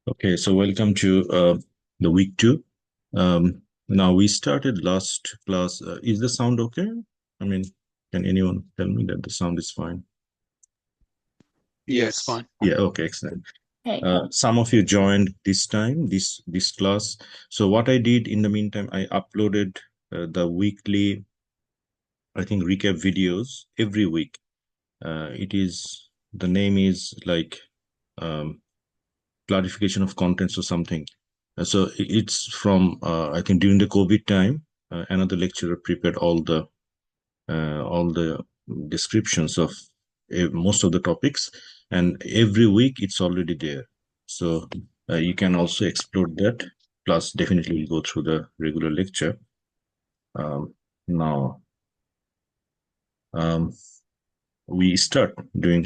Okay, so welcome to the week two. Now we started last class. Is the sound okay? I mean, can anyone tell me that the sound is fine? Yeah, it's fine. Yeah, okay, excellent. Some of you joined this time, this class. So what I did in the meantime, I uploaded the weekly, I think, recap videos every week. It is the name is like um, clarification of contents or something. So it's from I think during the COVID time, another lecturer prepared all the descriptions of most of the topics, and every week it's already there. So you can also explore that. Plus, definitely we'll go through the regular lecture. Now um, we start doing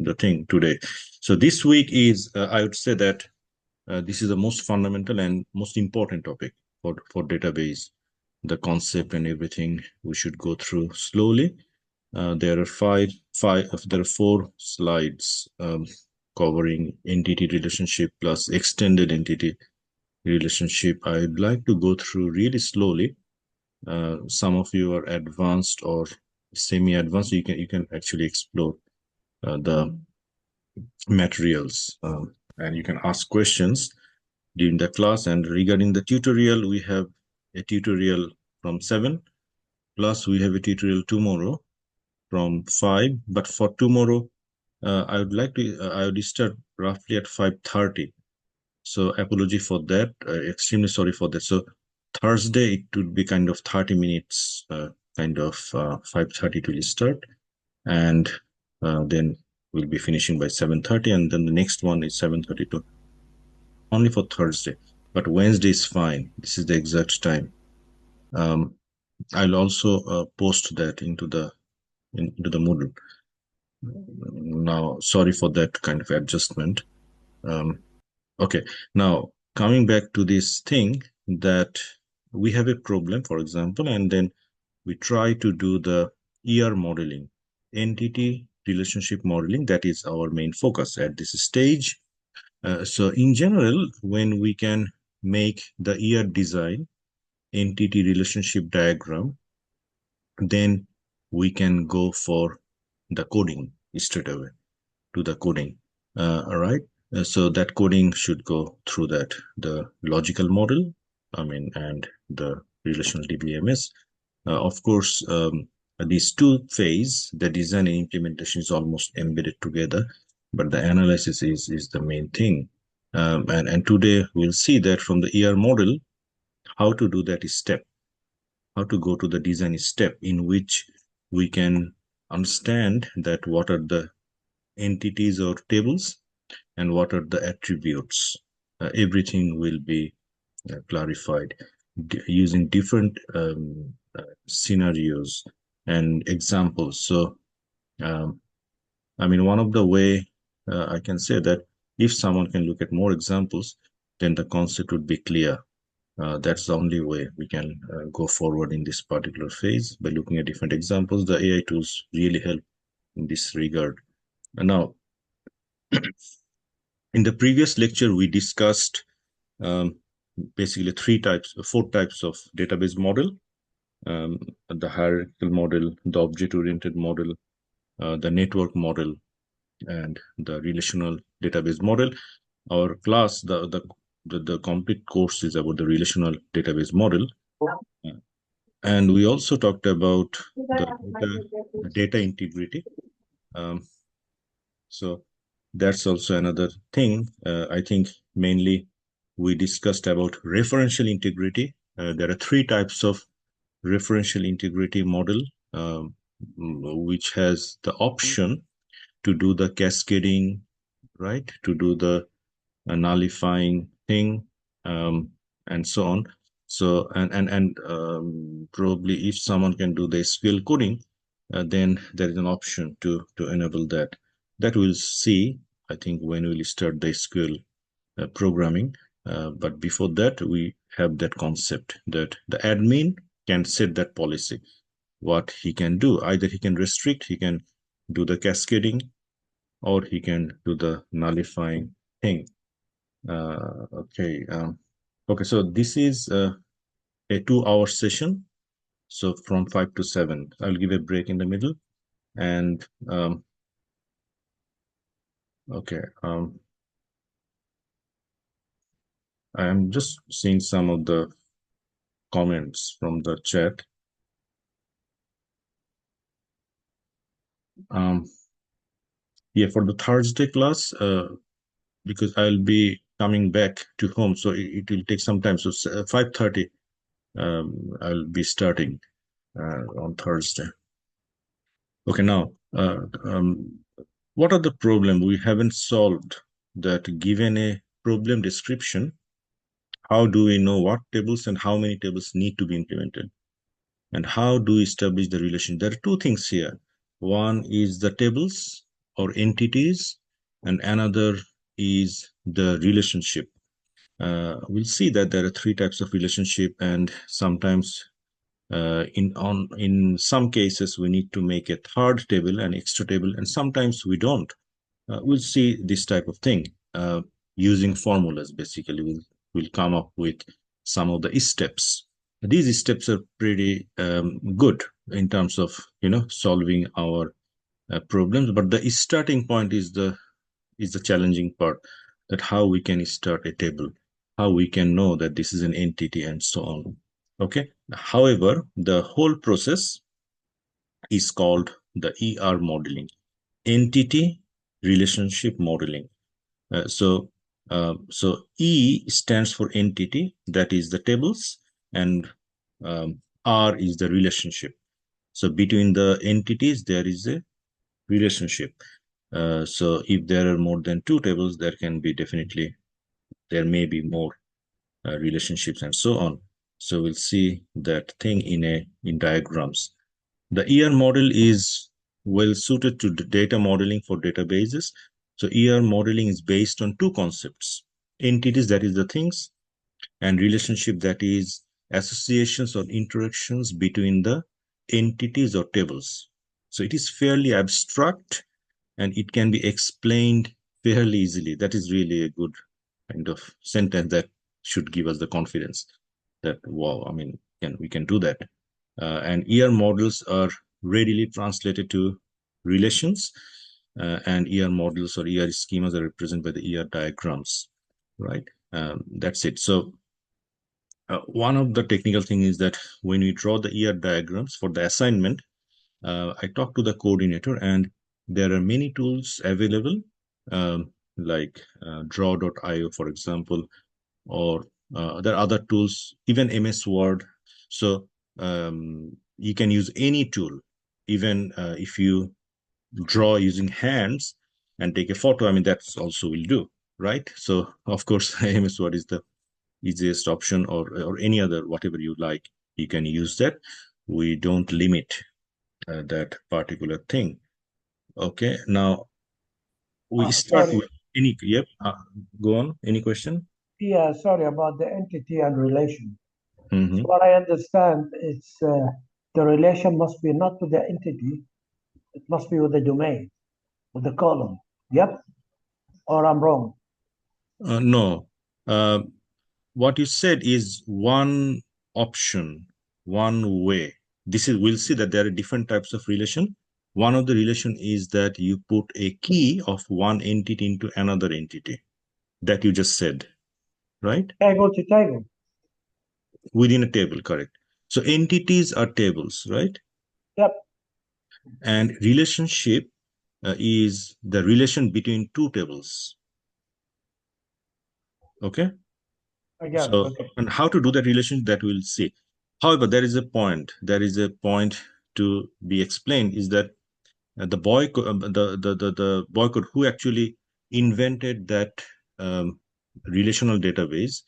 the thing today. So this week is I would say that this is the most fundamental and most important topic for database, the concept and everything we should go through slowly. There are there are four slides covering entity relationship plus extended entity relationship. I'd like to go through really slowly. Some of you are advanced or semi-advanced. You can actually explore the materials and you can ask questions during the class. And regarding the tutorial, we have a tutorial from 7, plus we have a tutorial tomorrow from 5. But for tomorrow, I would start roughly at 5:30. So apology for that. Extremely sorry for that. So Thursday it would be kind of 30 minutes, kind of 5:30 to start, and then we'll be finishing by 7:30, and then the next one is 7:30 to only for Thursday. But Wednesday is fine. This is the exact time. Um, I'll also post that into the Moodle. Now, sorry for that kind of adjustment. Um, okay, now coming back to this thing that we have a problem, for example, and then we try to do the ER modeling, entity relationship modeling. That is our main focus at this stage. So in general, when we can make the ER design entity relationship diagram, then we can go for the coding straight away to the coding. All right. So that coding should go through that the logical model, I mean, and the relational DBMS. Of course, these two phase, the design and implementation is almost embedded together, but the analysis is the main thing. And today we'll see that from the ER model, how to do that step, how to go to the design step in which we can understand that what are the entities or tables and what are the attributes. Everything will be clarified using different scenarios and examples. So, um, I mean, one of the way I can say that if someone can look at more examples, then the concept would be clear. That's the only way we can go forward in this particular phase by looking at different examples. The AI tools really help in this regard. And now, in the previous lecture, we discussed um, basically four types of database model: um, the hierarchical model, the object-oriented model, the network model, and the relational database model. Our class, the complete course is about the relational database model. And we also talked about the data integrity. Um, so that's also another thing. I think mainly we discussed about referential integrity. There are three types of referential integrity model, um, which has the option to do the cascading, right? To do the nullifying thing, um, and so on. So, and probably if someone can do the SQL coding, then there is an option to enable that. That we'll see, I think, when we'll start the SQL programming. But before that, we have that concept that the admin can set that policy, what he can do. Either he can restrict, he can do the cascading, or he can do the nullifying thing. Okay. Okay. So this is a 2-hour session. So from 5 to 7, I'll give a break in the middle. And okay. I'm just seeing some of the comments from the chat. Yeah, for the Thursday class, because I'll be coming back to home, so it will take some time. So 5:30, I'll be starting on Thursday. Okay, now, what are the problem we haven't solved? That given a problem description, how do we know what tables and how many tables need to be implemented? And how do we establish the relation? There are two things here. One is the tables or entities, and another is the relationship. We'll see that there are three types of relationship, and sometimes in some cases we need to make a third table, an extra table, and sometimes we don't. We'll see this type of thing using formulas. Basically, we'll come up with some of the steps. These steps are pretty good in terms of solving our problems, but the starting point is the challenging part, that how we can start a table, how we can know that this is an entity, and so on. Okay. However, the whole process is called the ER modeling, entity relationship modeling. So E stands for entity, that is the tables, and R is the relationship. So between the entities, there is a relationship. So if there are more than two tables, there may be more relationships, and so on. So we'll see that thing in diagrams. The ER model is well suited to data modeling for databases. So ER modeling is based on two concepts: entities, that is the things, and relationship, that is associations or interactions between the entities or tables. So it is fairly abstract, and it can be explained fairly easily. That is really a good kind of sentence that should give us the confidence that, wow, I mean, we can do that. And ER models are readily translated to relations, and ER models or ER schemas are represented by the ER diagrams, right? That's it. So one of the technical thing is that when we draw the ER diagrams for the assignment, I talked to the coordinator, and there are many tools available, like draw.io, for example, or there are other tools, even MS Word. So you can use any tool, even if you draw using hands and take a photo. I mean, that's also will do, right? So of course, MS Word is the easiest option, or any other, whatever you like, you can use that. We don't limit that particular thing. Okay, now we start Sorry. with any, yep, go on, any question? Yeah, sorry about the entity and relation. Mhm. So what I understand is the relation must be not to the entity, it must be with the domain, with the column. Yep. Or I'm wrong. No, what you said is one option, one way. This is, we'll see that there are different types of relation. One of the relation is that you put a key of one entity into another entity, that you just said, right? Table to table. Within a table, correct. So entities are tables, right? Yep. And relationship is the relation between two tables. Okay. Again. So, Okay. and how to do that relation, that we'll see. However, there is a point to be explained, is that the boy code who actually invented that relational database,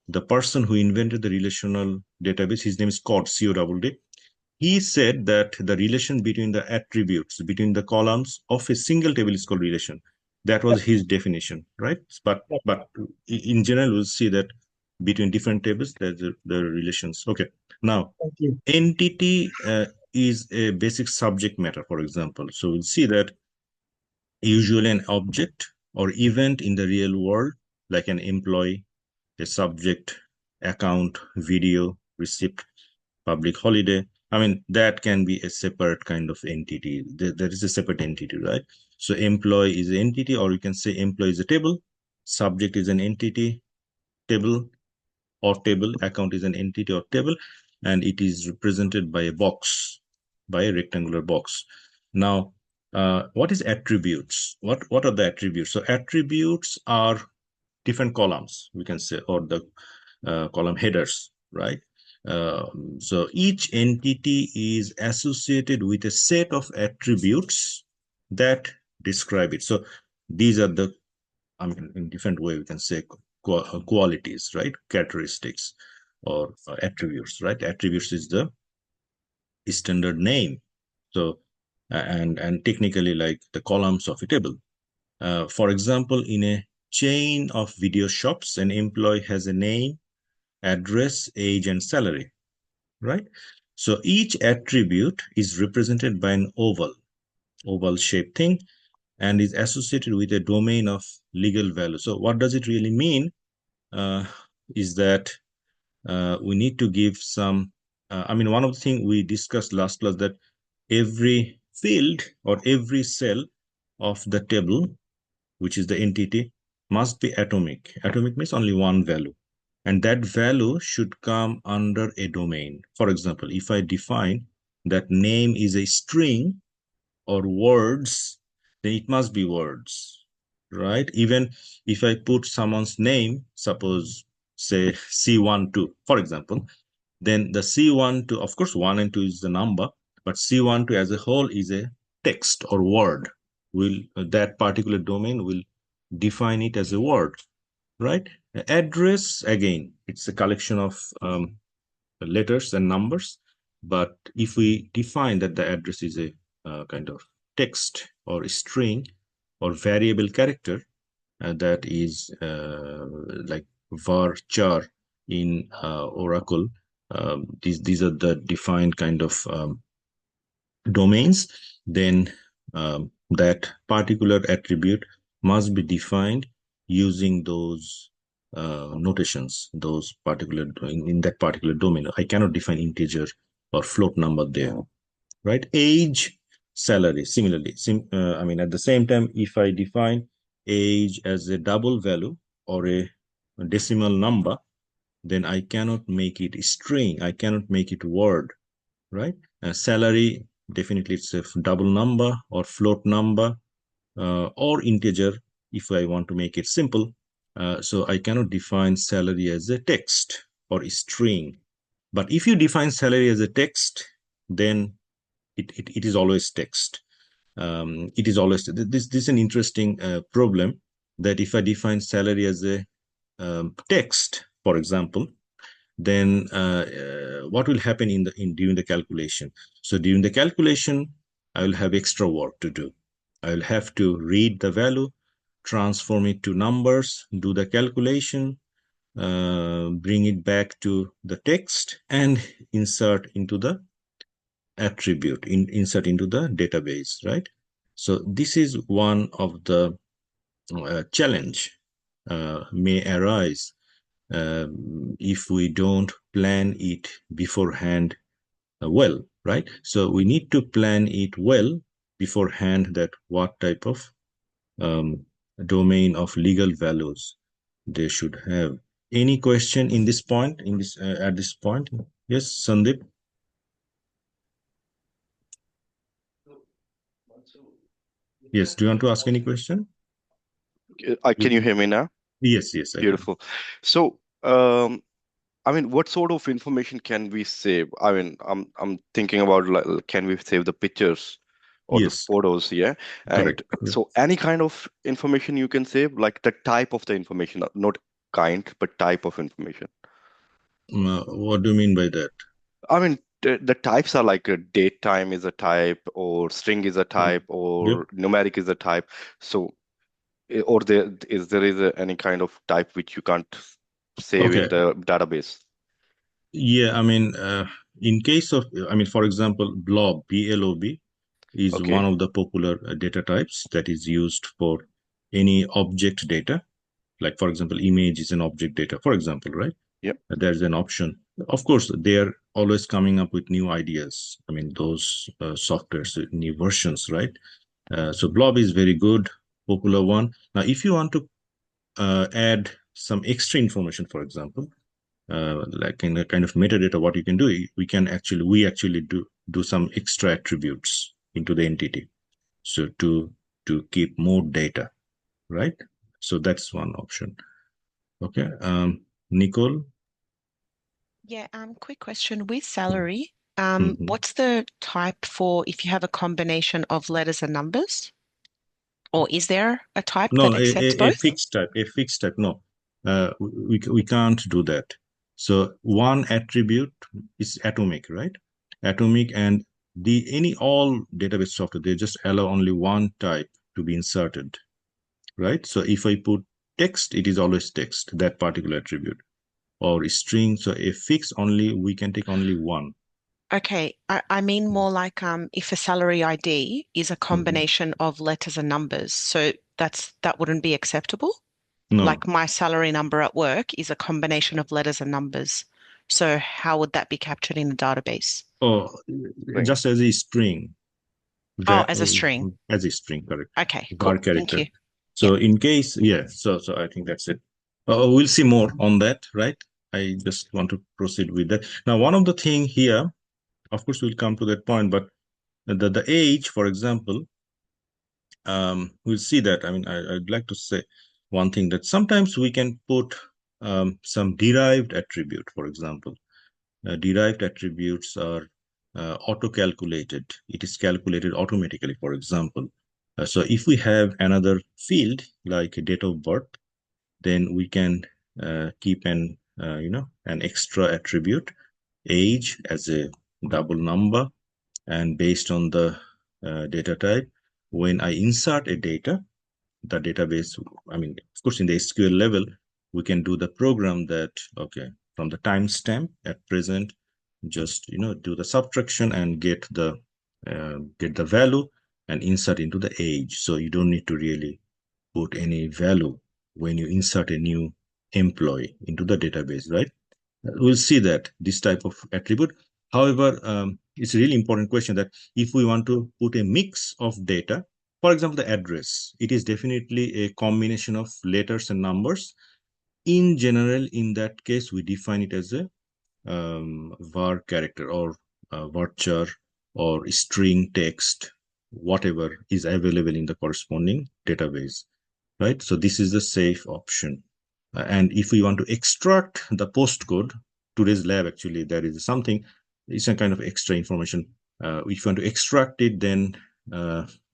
the person who invented the relational database, his name is Cod, C-O-D-D. He said that the relation between the attributes, between the columns of a single table, is called relation. That was his definition, right? But in general, we'll see that between different tables, there's the relations. Okay. Now, Thank you. entity is a basic subject matter, for example. So we'll see that usually an object or event in the real world like an employee, a subject, account, video, receipt, public holiday. I mean, that can be a separate kind of entity. There is a separate entity, right? So employee is an entity, or you can say employee is a table, subject is an entity, table or table, account is an entity or table, and it is represented by a box, by a rectangular box. Now, what is attributes? What are the attributes? So attributes are different columns, we can say, or the column headers, right? So each entity is associated with a set of attributes that describe it. So these are the, I mean, in different way we can say qualities, right? Characteristics or attributes, right? Attributes is the standard name. So and technically like the columns of a table. For example, in a chain of video shops, an employee has a name, address, age, and salary, right? So each attribute is represented by an oval shaped thing, and is associated with a domain of legal value. So what does it really mean? Is that we need to give some, I mean, one of the things we discussed last class, that every field or every cell of the table, which is the entity, must be atomic. Atomic means only one value. And that value should come under a domain. For example, if I define that name is a string or words, then it must be words, right? Even if I put someone's name, suppose, say C12, for example, then the C12, of course, 1 and 2 is the number, but C12 as a whole is a text or word. That particular domain will define it as a word, right? Address, again, it's a collection of letters and numbers. But if we define that the address is a kind of text or string or variable character, that is like varchar in Oracle, these are the defined kind of domains, then that particular attribute must be defined using those notations, those particular in that particular domain. I cannot define integer or float number there, right? Age, salary, similarly. I mean, at the same time, if I define age as a double value or a decimal number, then I cannot make it string. I cannot make it word, right? Salary, definitely it's a double number or float number or integer if I want to make it simple. So I cannot define salary as a text or a string. But if you define salary as a text, then it is always text. It is always, this is an interesting problem, that if I define salary as a text, for example, then what will happen during the calculation? So during the calculation, I will have extra work to do. I will have to read the value, transform it to numbers, do the calculation, bring it back to the text, and insert into the attribute, insert into the database, right? So this is one of the challenge may arise if we don't plan it beforehand well, right? So we need to plan it well beforehand, that what type of domain of legal values they should have. Any question in this point, at this point? Yes, Sandeep? Yes, do you want to ask any question? Can you hear me now? Yes, I can. Beautiful. So, I mean, what sort of information can we save? I mean, I'm thinking about, like, can we save the pictures or the Yes, photos? Yeah. And correct. Yeah. so any kind of information you can save, like the type of the information, not kind, but type of information. What do you mean by that? I mean, the types are like a date time is a type, or string is a type, Yep. or numeric is a type. So, or there is any kind of type which you can't save in Okay. the database. Yeah, I mean, in case of, I mean, for example, blob, B-L-O-B, is Okay. one of the popular data types that is used for any object data. Like, for example, image is an object data, for example, right? Yep. There's an option. Of course, they're always coming up with new ideas. I mean, those softwares, new versions, right? So Blob is very good, popular one. Now, if you want to add some extra information, for example, like in a kind of metadata, what you can do, we actually do some extra attributes into the entity. So to keep more data, right? So that's one option. Okay. Nicole? Yeah, quick question. With salary, Mhm. what's the type for if you have a combination of letters and numbers? Or is there a type No, that accepts a both? fixed type. No, we can't do that. So one attribute is atomic, right? Atomic, and all database software, they just allow only one type to be inserted, right? So if I put text, it is always text, that particular attribute, or string. So a fix only, we can take only one. Okay, I mean more like if a salary ID is a combination of letters and numbers, so that wouldn't be acceptable. No. Like my salary number at work is a combination of letters and numbers. So how would that be captured in the database? Oh, Right. just as a string. Oh, as a string. As a string, correct. Okay, var cool. Thank character. you. So in case, yeah, so I think that's it. We'll see more on that, right? I just want to proceed with that. Now, one of the thing here, of course, we'll come to that point, but the age, for example, we'll see that. I mean, I'd like to say one thing, that sometimes we can put some derived attribute, for example. Derived attributes are auto-calculated. It is calculated automatically, for example. So if we have another field like a date of birth, then we can keep an extra attribute, age, as a double number, and based on the data type, when I insert a data, the database, I mean, of course, in the SQL level, we can do the program that, okay, from the timestamp at present, just do the subtraction and get the value and insert into the age. So you don't need to really put any value when you insert a new employee into the database, right? We'll see that this type of attribute. However, it's a really important question that if we want to put a mix of data, for example, the address, it is definitely a combination of letters and numbers. In general, in that case, we define it as a var character or varchar or string text, whatever is available in the corresponding database, right? So this is the safe option. And if we want to extract the postcode, today's lab, actually, there is something, it's a kind of extra information. If you want to extract it, then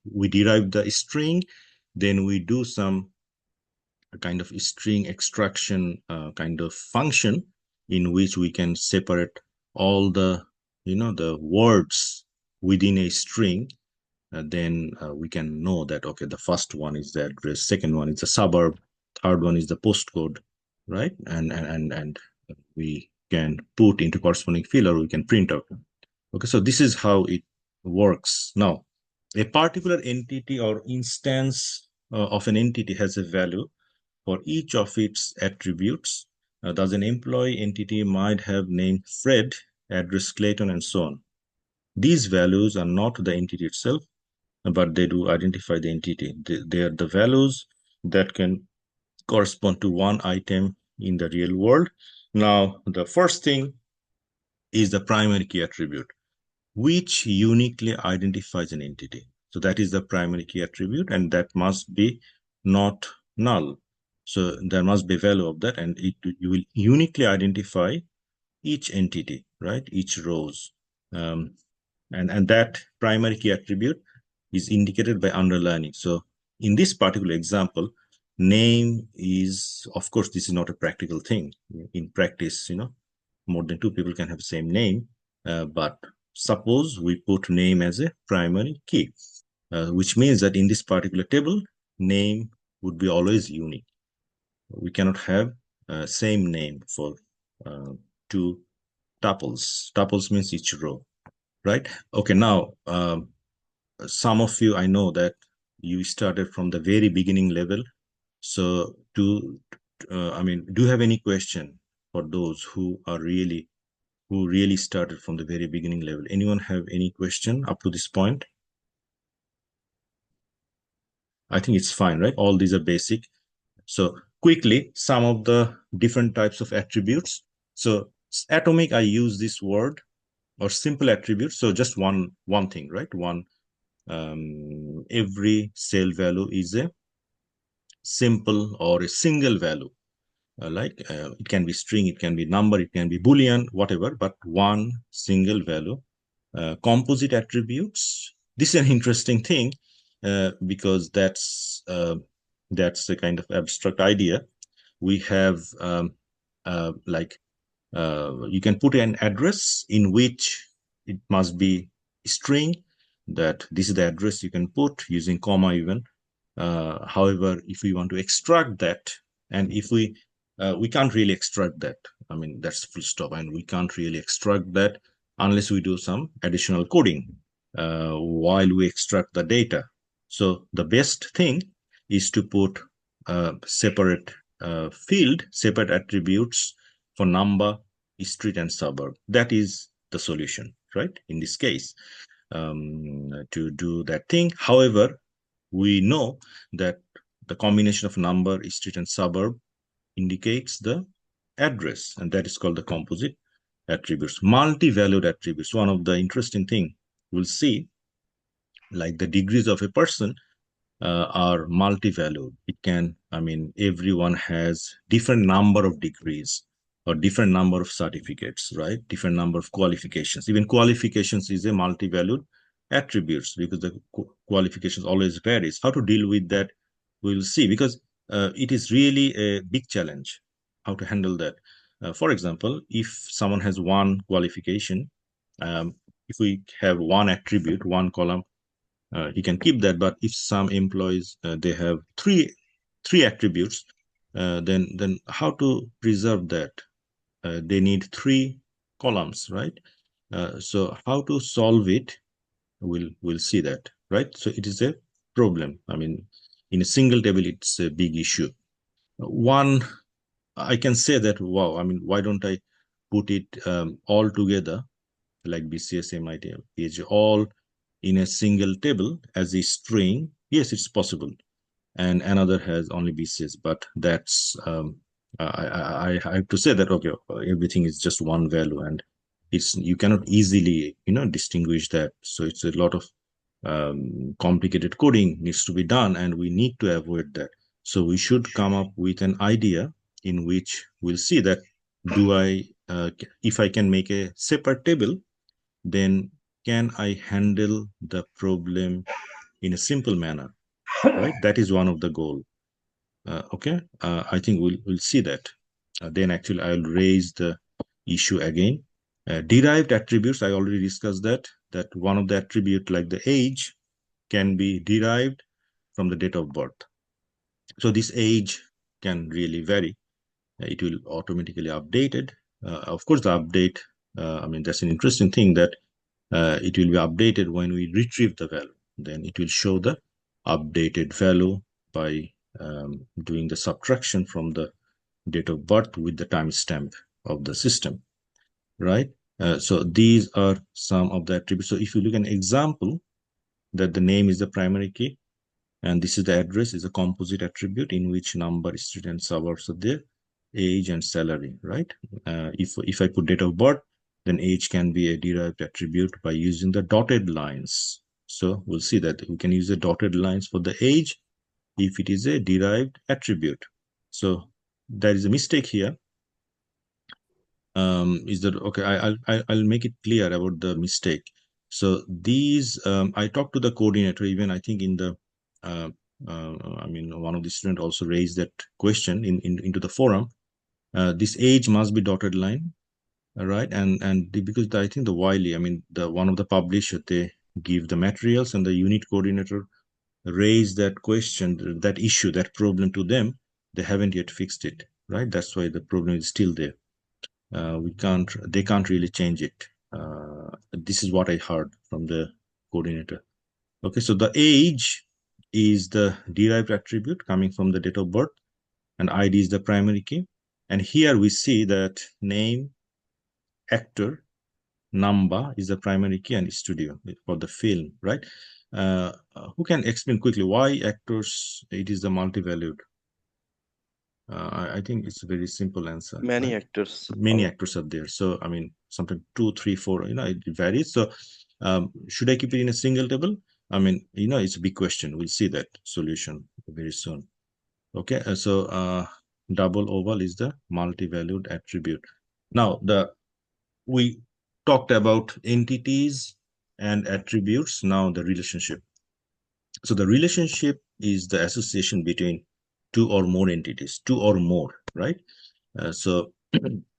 we derive the string, then we do some kind of string extraction kind of function in which we can separate all the the words within a string. Then we can know that, okay, the first one is the address, second one is the suburb, third one is the postcode, right? And we can put into corresponding field, or we can print out. Okay, so this is how it works. Now, a particular entity or instance of an entity has a value for each of its attributes. Thus, an employee entity might have name Fred, address Clayton, and so on. These values are not the entity itself, but they do identify the entity. They are the values that can correspond to one item in the real world. Now, the first thing is the primary key attribute, which uniquely identifies an entity. So that is the primary key attribute, and that must be not null. So there must be value of that, and you will uniquely identify each entity, right? Each rows. And that primary key attribute is indicated by underlining. So in this particular example, name is, of course, this is not a practical thing. In practice, more than two people can have the same name, but suppose we put name as a primary key, which means that in this particular table, name would be always unique. We cannot have same name for two tuples. Tuples means each row, right? Okay, now, some of you, I know that you started from the very beginning level. So to I mean, do you have any question for those who really started from the very beginning level? Anyone have any question up to this point? I think it's fine, right? All these are basic. So quickly, some of the different types of attributes. So atomic, I use this word, or simple attributes. So just one thing, right? Every cell value is a simple or a single value. It can be string, it can be number, it can be Boolean, whatever, but one single value. Composite attributes. This is an interesting thing because that's a kind of abstract idea. We have you can put an address in which it must be string, that this is the address you can put using comma even. However, if we want to extract that, and if we can't really extract that, I mean, that's full stop, and we can't really extract that unless we do some additional coding while we extract the data. So the best thing is to put separate separate attributes for number, street, and suburb. That is the solution, right? In this case, to do that thing. However, we know that the combination of number, street, and suburb indicates the address, and that is called the composite attributes. Multi-valued attributes. One of the interesting thing we'll see, like the degrees of a person are multi-valued. It can, I mean, everyone has different number of degrees or different number of certificates, right? Different number of qualifications. Even qualifications is a multi-valued attributes because the qualifications always varies. How to deal with that, we'll see, because it is really a big challenge how to handle that. For example, if someone has one qualification, if we have one attribute, one column, he can keep that. But if some employees they have three attributes, then how to preserve that? They need 3 columns, right? So how to solve it? We'll see that, right? So it is a problem. I mean, in a single table, it's a big issue. One, I can say that, wow, I mean, why don't I put it all together, like BCS, MIT, PhD, all in a single table as a string? Yes, it's possible. And another has only BCS, but that's, I have to say that, okay, everything is just one value, and you cannot easily, distinguish that. So it's a lot of complicated coding needs to be done, and we need to avoid that. So we should come up with an idea in which we'll see that if I can make a separate table, then can I handle the problem in a simple manner, right? That is one of the goal. Okay, I think we'll see that. Then actually I'll raise the issue again. Derived attributes, I already discussed that one of the attribute, like the age, can be derived from the date of birth. So this age can really vary. It will automatically updated. Of course, the update, I mean, that's an interesting thing, that it will be updated when we retrieve the value. Then it will show the updated value by doing the subtraction from the date of birth with the timestamp of the system, right? So these are some of the attributes. So if you look at an example, that the name is the primary key, and this is the address, is a composite attribute in which number, street, and suburbs are there, age, and salary, right? If I put date of birth, then age can be a derived attribute by using the dotted lines. So we'll see that we can use the dotted lines for the age if it is a derived attribute. So there is a mistake here. Is that okay? I'll make it clear about the mistake. So these, I talked to the coordinator, even I think in the, I mean, one of the students also raised that question into the forum. This age must be dotted line, right? And because I think the Wiley, I mean, one of the publisher, they give the materials, and the unit coordinator raised that question, that issue, that problem to them. They haven't yet fixed it, right? That's why the problem is still there. They can't really change it. This is what I heard from the coordinator. Okay, so the age is the derived attribute coming from the date of birth, and ID is the primary key. And here we see that name, actor, number is the primary key, and studio for the film, right? Who can explain quickly why actors, it is the multi-valued? I think it's a very simple answer. Many right? actors. Many actors are there. So, I mean, sometimes 2, 3, 4, it varies. So, should I keep it in a single table? I mean, it's a big question. We'll see that solution very soon. Okay, so double oval is the multi-valued attribute. Now, we talked about entities and attributes. Now, the relationship. So, the relationship is the association between two or more entities, two or more, right? So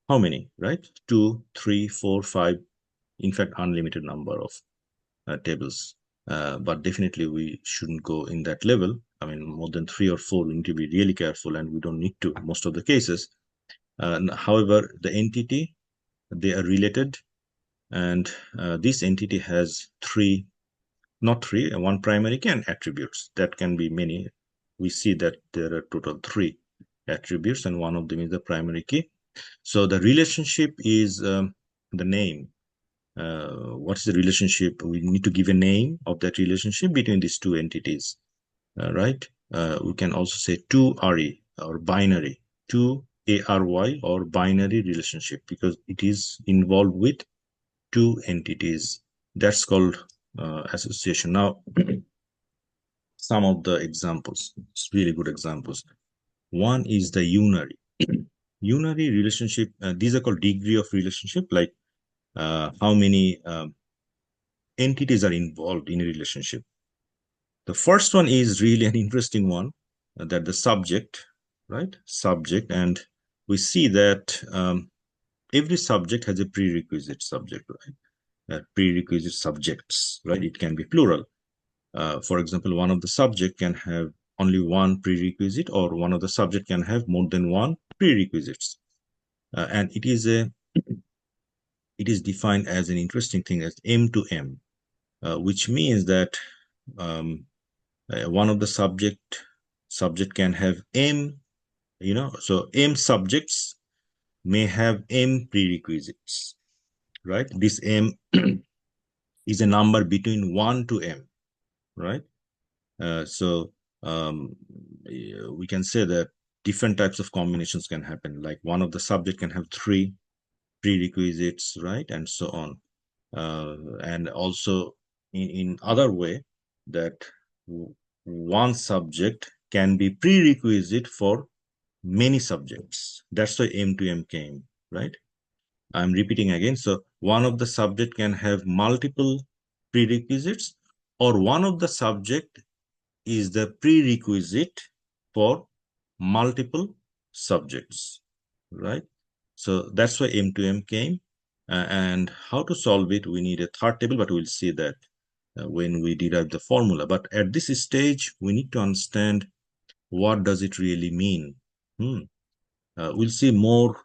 how many, right? 2, 3, 4, 5, in fact, unlimited number of tables. But definitely we shouldn't go in that level. I mean, more than 3 or 4, we need to be really careful, and we don't need to most of the cases. However, the entity, they are related, and this entity has one primary key and attributes. That can be many. We see that there are total 3 attributes, and one of them is the primary key. So the relationship is the name. What's the relationship? We need to give a name of that relationship between these two entities, right? We can also say 2RE or binary, 2ARY or binary relationship, because it is involved with 2 entities. That's called association. Now, some of the examples, it's really good examples. One is the unary. Unary relationship, these are called degree of relationship, like how many entities are involved in a relationship. The first one is really an interesting one, that the subject, right? Subject, and we see that every subject has a prerequisite subject, right? Prerequisite subjects, right? It can be plural. For example, one of the subject can have only one prerequisite, or one of the subject can have more than one prerequisites. And it is defined as an interesting thing as M to M, which means that one of the subject can have M, so M subjects may have M prerequisites, right? This M is a number between 1 to M, right? So we can say that different types of combinations can happen. Like one of the subject can have 3 prerequisites, right? And so on. And also in other way, that one subject can be prerequisite for many subjects. That's why M to M came, right? I'm repeating again. So one of the subject can have multiple prerequisites, or one of the subject is the prerequisite for multiple subjects, right? So that's why M to M came. And how to solve it, we need a third table, but we'll see that when we derive the formula. But at this stage, we need to understand what does it really mean. We'll see more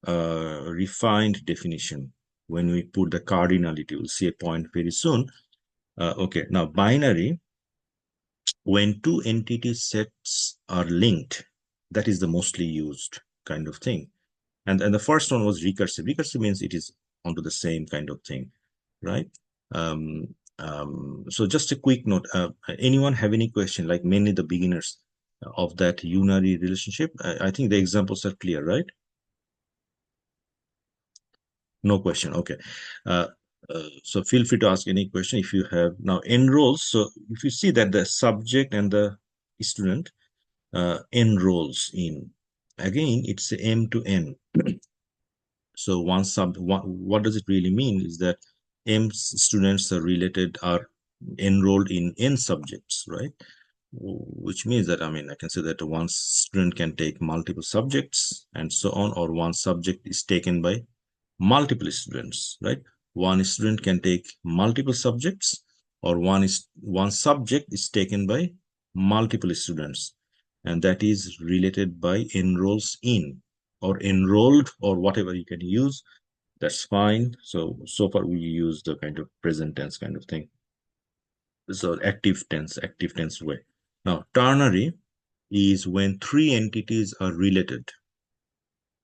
refined definition when we put the cardinality. We'll see a point very soon. Okay, now binary, when 2 entity sets are linked, that is the mostly used kind of thing. And the first one was recursive. Recursive means it is onto the same kind of thing, right? So just a quick note, anyone have any question, like mainly the beginners of that unary relationship? I think the examples are clear, right? No question. Okay. So feel free to ask any question if you have. Now enrolls. So if you see that the subject and the student enrolls in, again, it's M to N. So what does it really mean is that M students are enrolled in N subjects, right? Which means that, I mean, I can say that one student can take multiple subjects and so on, or one subject is taken by multiple students, right? One student can take multiple subjects, or one subject is taken by multiple students, and that is related by enrolls in, or enrolled, or whatever you can use. That's fine. So far we use the kind of present tense kind of thing. So active tense way. Now ternary, is when three entities are related.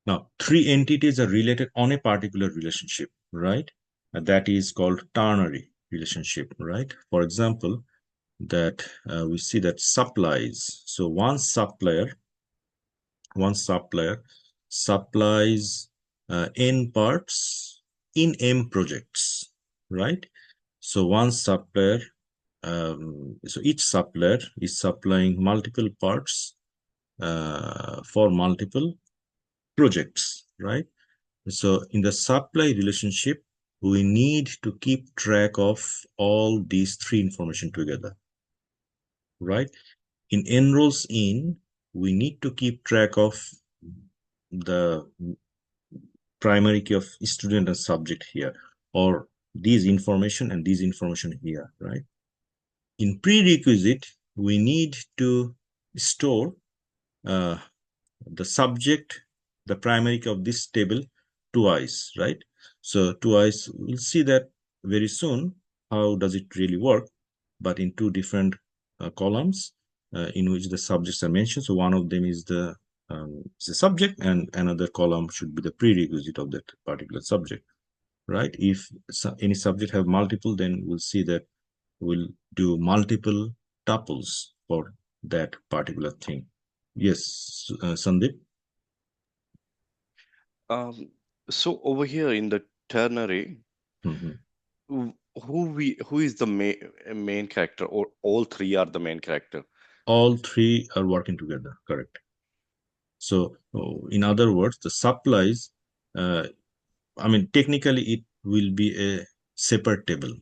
Now, three entities are related on a particular relationship, right? And that is called ternary relationship, right? For example, that we see that supplies. So one supplier supplies n parts in m projects, right? So one supplier, so each supplier is supplying multiple parts for multiple projects, right? So in the supply relationship, we need to keep track of all these three information together, right? In enrolls in, we need to keep track of the primary key of student and subject here, or these information and these information here, right? In prerequisite, we need to store the subject, the primary key of this table twice, right? So twice, we'll see that very soon, how does it really work, but in two different columns in which the subjects are mentioned. So one of them is the subject, and another column should be the prerequisite of that particular subject, right? If any subject have multiple, then we'll see that we'll do multiple tuples for that particular thing. Yes, Sandeep? So over here in the ternary, Mhm. who is the main character, or all three are the main character? All three are working together, correct? So, in other words, the supplies, I mean, technically it will be a separate table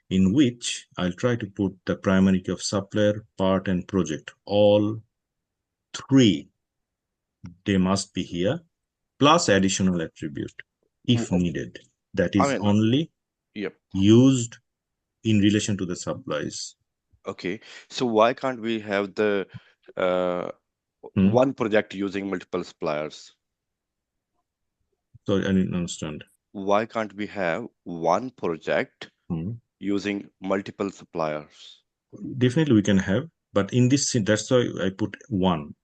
in which I'll try to put the primary key of supplier, part, and project. All three, they must be here, plus additional attribute if needed. That is mean, only yep. used in relation to the supplies. Okay, so why can't we have the one project using multiple suppliers? Sorry, I didn't understand. Why can't we have one project using multiple suppliers? Definitely we can have, but in this, that's why I put one.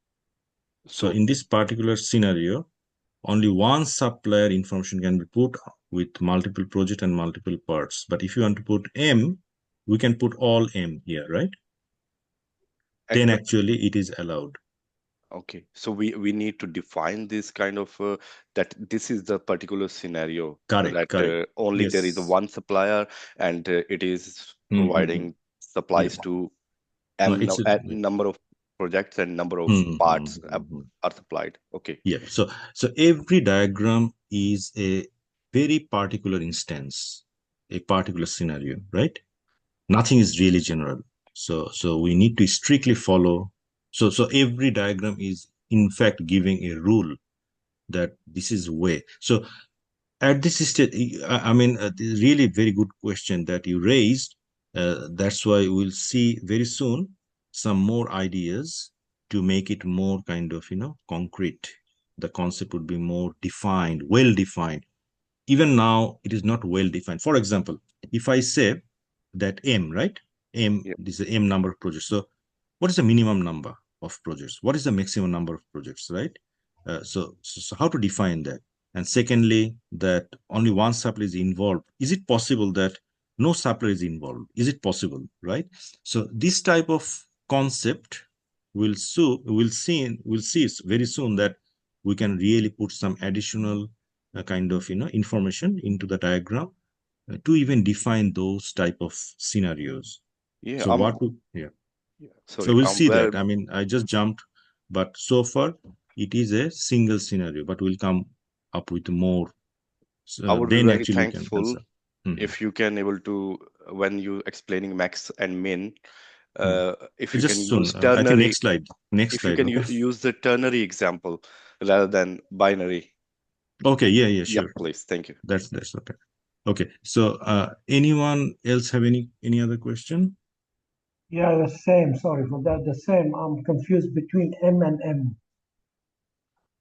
So in this particular scenario, only one supplier information can be put with multiple project and multiple parts. But if you want to put M, we can put all M here, right? Then actually it is allowed. Okay, so we need to define this kind of that this is the particular scenario. Correct, correct. Only there is Yes. one supplier, and it is providing supplies to number of projects and number of parts are supplied. Okay. Yeah. So every diagram is a very particular instance, a particular scenario, right? Nothing is really general. So we need to strictly follow. So every diagram is in fact giving a rule that this is way. So at this stage, I mean, really very good question that you raised. That's why we'll see very soon some more ideas to make it more kind of, concrete. The concept would be more defined, well defined. Even now, it is not well defined. For example, if I say that M, right? This is the M number of projects. So what is the minimum number of projects? What is the maximum number of projects, right? So how to define that? And secondly, that only one supplier is involved. Is it possible that no supplier is involved? Is it possible, right? So this type of concept we'll see very soon that we can really put some additional kind of information into the diagram to even define those type of scenarios. Yeah. So we'll see that. I mean, I just jumped, but so far it is a single scenario, but we'll come up with more. I would be very thankful if you can able to, when you explaining max and min, if you can use ternary. I think next slide. If you can use the ternary example rather than binary. Okay. Yeah. Sure. Yeah, please. Thank you. That's okay. Okay. So, anyone else have any other question? Yeah, the same. Sorry for that. The same. I'm confused between M and M.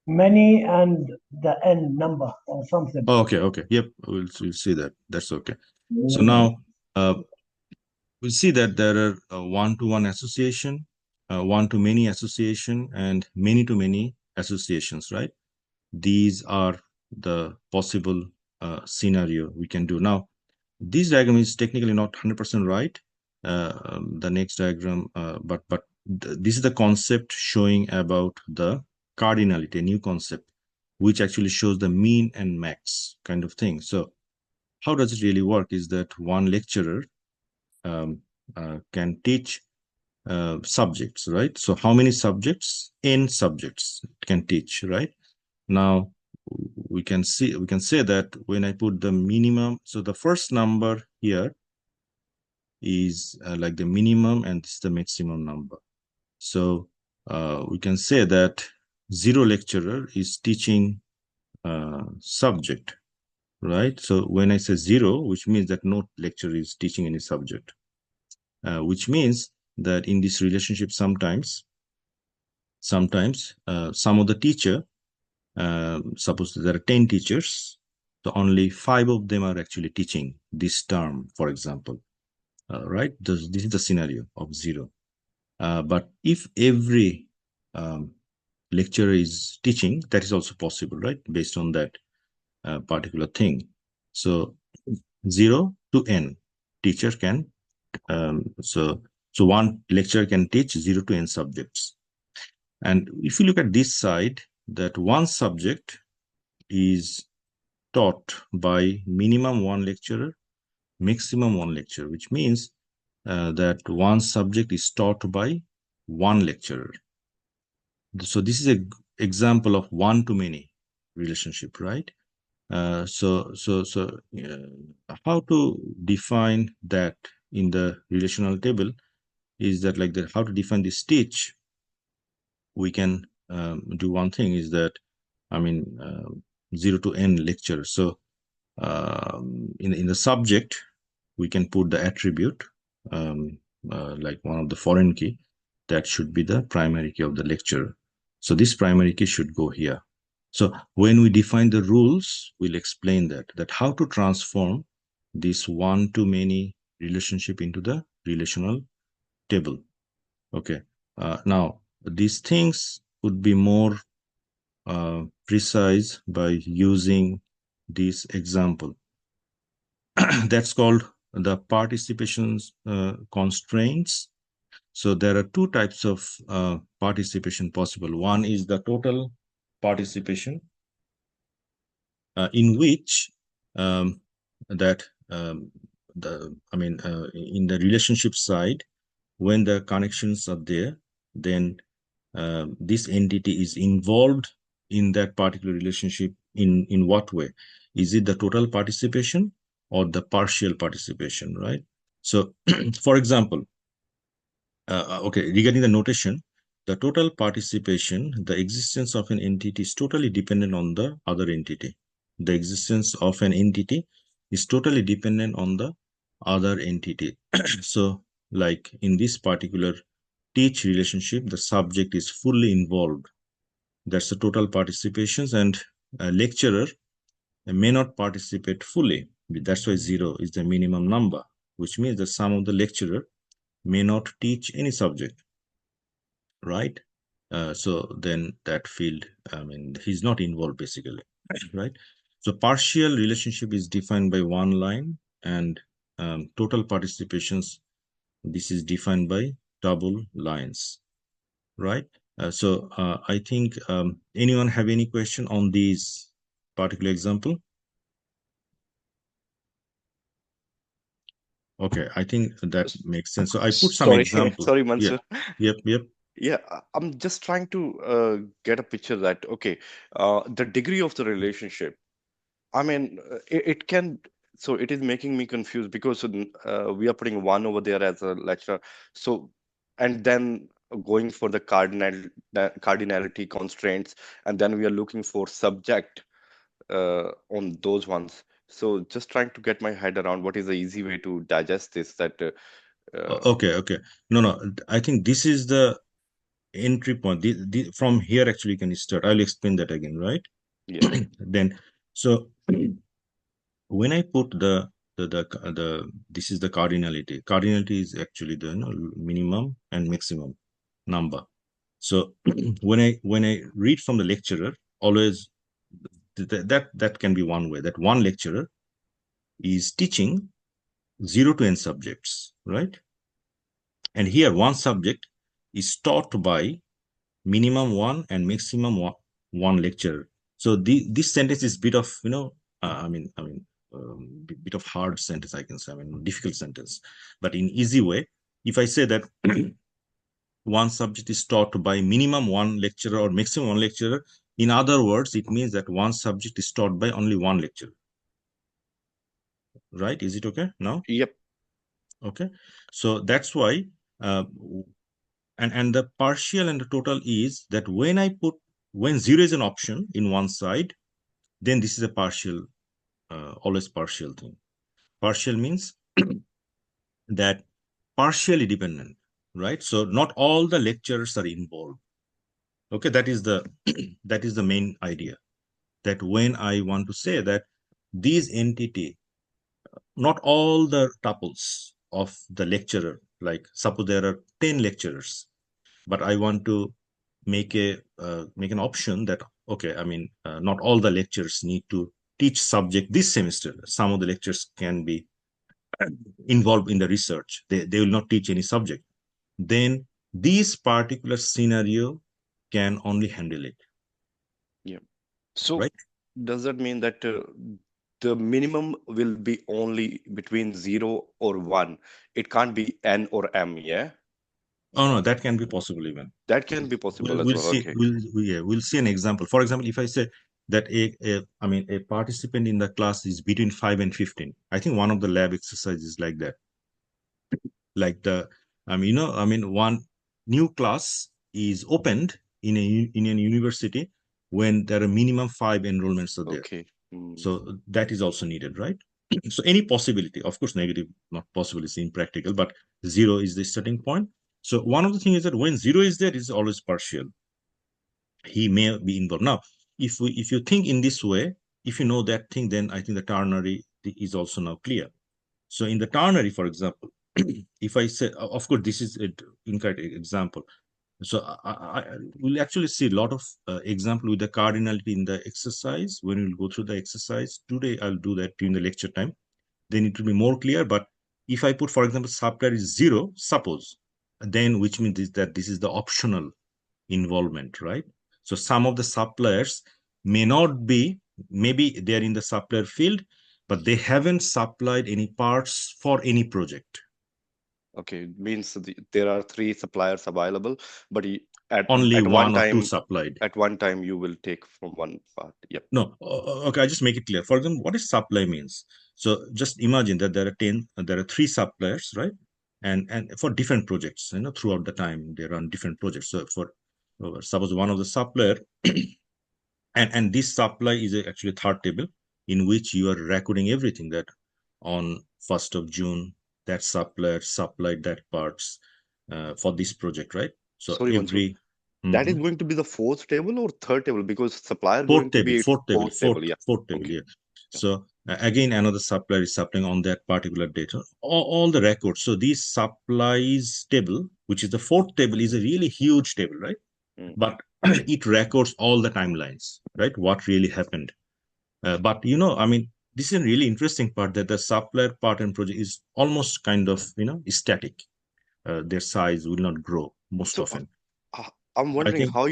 Many and the N number or something. Oh, okay. Yep. We'll see that. That's okay. So now, we'll see that there are one-to-one association one-to-many association and many-to-many associations, right? These are the possible scenario we can do. Now, this diagram is technically not 100% right. The next diagram, but this is the concept showing about the cardinality, a new concept, which actually shows the mean and max kind of thing. So how does it really work is that one lecturer can teach subjects, right? So how many subjects? N subjects it can teach, right? Now we can say that when I put the minimum, so the first number here is like the minimum and this is the maximum number. So we can say that 0 lecturer is teaching subject, right? So when I say 0, which means that no lecturer is teaching any subject, which means that in this relationship sometimes some of the teacher, suppose there are 10 teachers, so only 5 of them are actually teaching this term, for example, right? This is the scenario of 0. But if every lecturer is teaching, that is also possible, right? Based on that particular thing. So 0 to n teacher can, so one lecturer can teach 0 to n subjects. And if you look at this side, that one subject is taught by minimum 1 lecturer, maximum 1 lecturer, which means that one subject is taught by 1 lecturer. So this is an example of one-to-many relationship, right? So how to define that in the relational table is that like that, how to define this teach. We can do one thing is that, I mean, 0 to n lecture. So in the subject, we can put the attribute like one of the foreign key that should be the primary key of the lecturer. So this primary key should go here. So when we define the rules, we'll explain that how to transform this one-to-many relationship into the relational table. Okay. Now these things would be more precise by using this example. That's called the participation constraints. So there are 2 types of participation possible. One is the total participation, in which in the relationship side, when the connections are there, then this entity is involved in that particular relationship in what way? Is it the total participation or the partial participation, right? So for example, okay, regarding the notation, the total participation, the existence of an entity is totally dependent on the other entity. The existence of an entity is totally dependent on the other entity. So like in this particular teach relationship, the subject is fully involved. That's the total participations, and a lecturer may not participate fully. That's why 0 is the minimum number, which means that some of the lecturer may not teach any subject, right? So then that field, I mean, he's not involved basically, right? So partial relationship is defined by 1 line, and total participations, this is defined by double lines, right? So I think anyone have any question on these particular example? Okay, I think that makes sense. So I put some examples. Sorry, Mansur. Yeah. Yep. Yeah, I'm just trying to get a picture that, okay, the degree of the relationship, I mean, it can, so it is making me confused because we are putting 1 over there as a lecturer. So, and then going for the cardinality constraints, and then we are looking for subject on those ones. So just trying to get my head around what is the easy way to digest this, that Okay. No, I think this is the entry point. From here actually you can start. I'll explain that again, right? Yeah. Then, so when I put the this is the cardinality. Cardinality is actually the minimum and maximum. number. So when I read from the lecturer, always that can be one way, that one lecturer is teaching 0 to n subjects, right? And here one subject is taught by minimum one and maximum one lecturer. So this sentence is bit of, bit of hard sentence, I can say, difficult sentence. But in easy way, if I say that one subject is taught by minimum one lecturer or maximum one lecturer, in other words, it means that one subject is taught by only one lecturer. Right? Is it okay now? Yep. Okay. So that's why, and the partial and the total is that when 0 is an option in one side, then this is a partial, always partial thing. Partial means that partially dependent, right? So not all the lecturers are involved. Okay, that is the that is the main idea. That when I want to say that these entity, not all the tuples of the lecturer, like suppose there are 10 lecturers, but I want to make an option that, okay, not all the lecturers need to teach subject this semester. Some of the lecturers can be involved in the research. They will not teach any subject. Then this particular scenario can only handle it. Yeah. So right? does that mean that the minimum will be only between 0 or 1? It can't be n or m, yeah? Oh no, that can be possible even. That can be possible as We'll well. see. Okay. We'll see an example. For example, if I say that a participant in the class is between 5 and 15, I think one of the lab exercises like that. Like one new class is opened in an university when there are minimum 5 enrollments are there. Okay. So that is also needed, right? So any possibility, of course, negative, not possible, is impractical, but 0 is the starting point. So one of the things is that when 0 is there, it's always partial. He may be involved. Now, if you think in this way, if you know that thing, then I think the ternary is also now clear. So in the ternary, for example, if I say, of course, this is an incorrect example. So I will actually see a lot of example with the cardinality in the exercise when we'll go through the exercise. Today, I'll do that during the lecture time. Then it will be more clear. But if I put, for example, supplier is 0, suppose, then which means that this is the optional involvement, right? So some of the suppliers may not be, maybe they're in the supplier field, but they haven't supplied any parts for any project. Okay, means there are 3 suppliers available, but only at one one or time, two supplied. At one time, you will take from one part. Yep. No, okay, I just make it clear. For example, what is supply means? So just imagine that there are 3 suppliers, right? And for different projects, throughout the time they run different projects. So for suppose one of the supplier, and this supply is actually third table in which you are recording everything that on 1st of June that supplier supplied that parts for this project, right? So Sorry, Mansoor. That is going to be the 4th table or 3rd table, because supplier going to be fourth table. Yeah. Fourth table, Okay. yeah. So again, another supplier is supplying on that particular data, all the records. So these supplies table, which is the 4th table, is a really huge table, right? But it records all the timelines, right? What really happened. But this is a really interesting part, that the supplier part and project is almost kind of static. Their size will not grow most often. I'm wondering think, how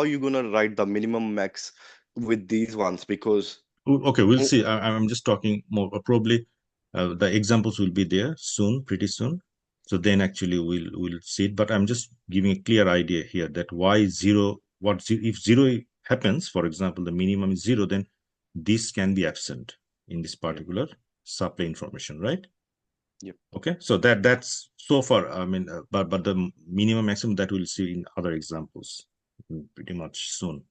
you gonna write the minimum max with these ones, because okay, we'll see. I'm just talking more probably. The examples will be there soon, pretty soon. So then actually we'll see it. But I'm just giving a clear idea here that why 0. If 0 happens, for example, the minimum is 0, then this can be absent in this particular supply information, right? Yep. Okay, so that's so far. But the minimum maximum that we'll see in other examples pretty much soon.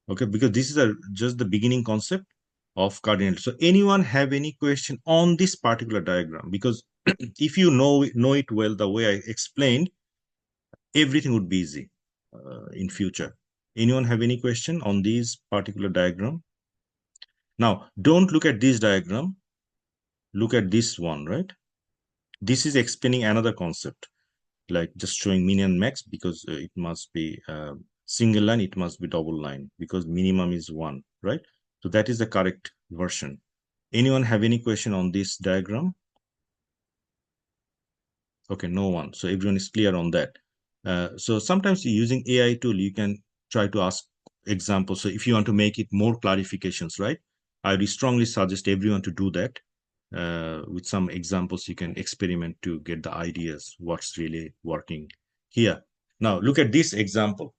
Okay, because this is just the beginning concept of cardinality. So anyone have any question on this particular diagram? Because if you know it well, the way I explained, everything would be easy in future. Anyone have any question on this particular diagram? Now, don't look at this diagram. Look at this one, right? This is explaining another concept. like just showing min and max, because it must be single line, it must be double line, because minimum is 1, right? So that is the correct version. Anyone have any question on this diagram? Okay, no one. So everyone is clear on that. So sometimes using AI tool, you can try to ask examples. So if you want to make it more clarifications, right? I would strongly suggest everyone to do that. With some examples, you can experiment to get the ideas, what's really working here. Now, look at this example.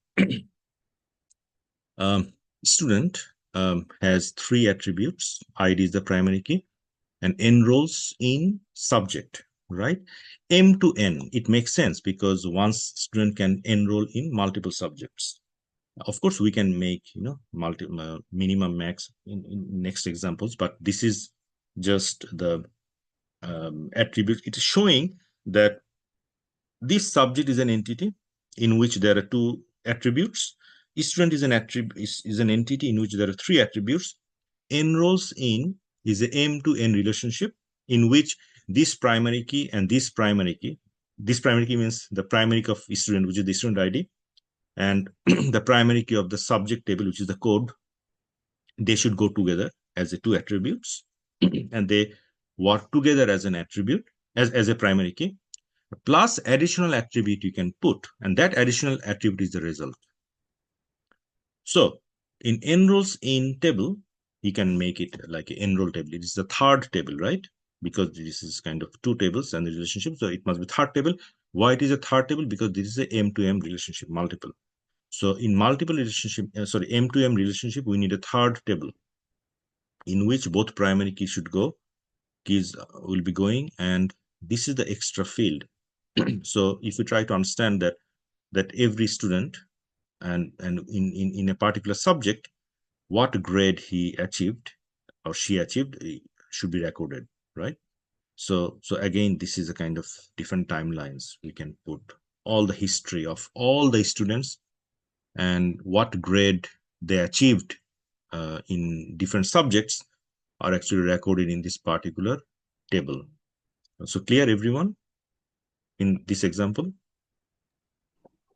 Student has 3 attributes. ID is the primary key, and enrolls in subject, right? M to N, it makes sense because one student can enroll in multiple subjects. Of course, we can make, minimum, max in next examples, but this is just the attribute. It is showing that this subject is an entity in which there are 2 attributes. Student is an entity in which there are 3 attributes. Enrolls in is a M to N relationship in which this primary key and this primary key means the primary key of student, which is the student ID, and the primary key of the subject table, which is the code, they should go together as the 2 attributes, and they work together as an attribute, as a primary key, plus additional attribute you can put, and that additional attribute is the result. So in enrolls in table, you can make it like an enroll table. It is the 3rd table, right? Because this is kind of 2 tables and the relationship, so it must be 3rd table. Why it is a 3rd table? Because this is a M to M relationship, multiple. So in multiple relationship, M to M relationship, we need a 3rd table in which both primary keys should go, keys will be going, and this is the extra field. So if we try to understand that every student and in a particular subject, what grade he achieved or she achieved should be recorded, right? So again, this is a kind of different timelines. We can put all the history of all the students and what grade they achieved in different subjects are actually recorded in this particular table. So clear, everyone, in this example?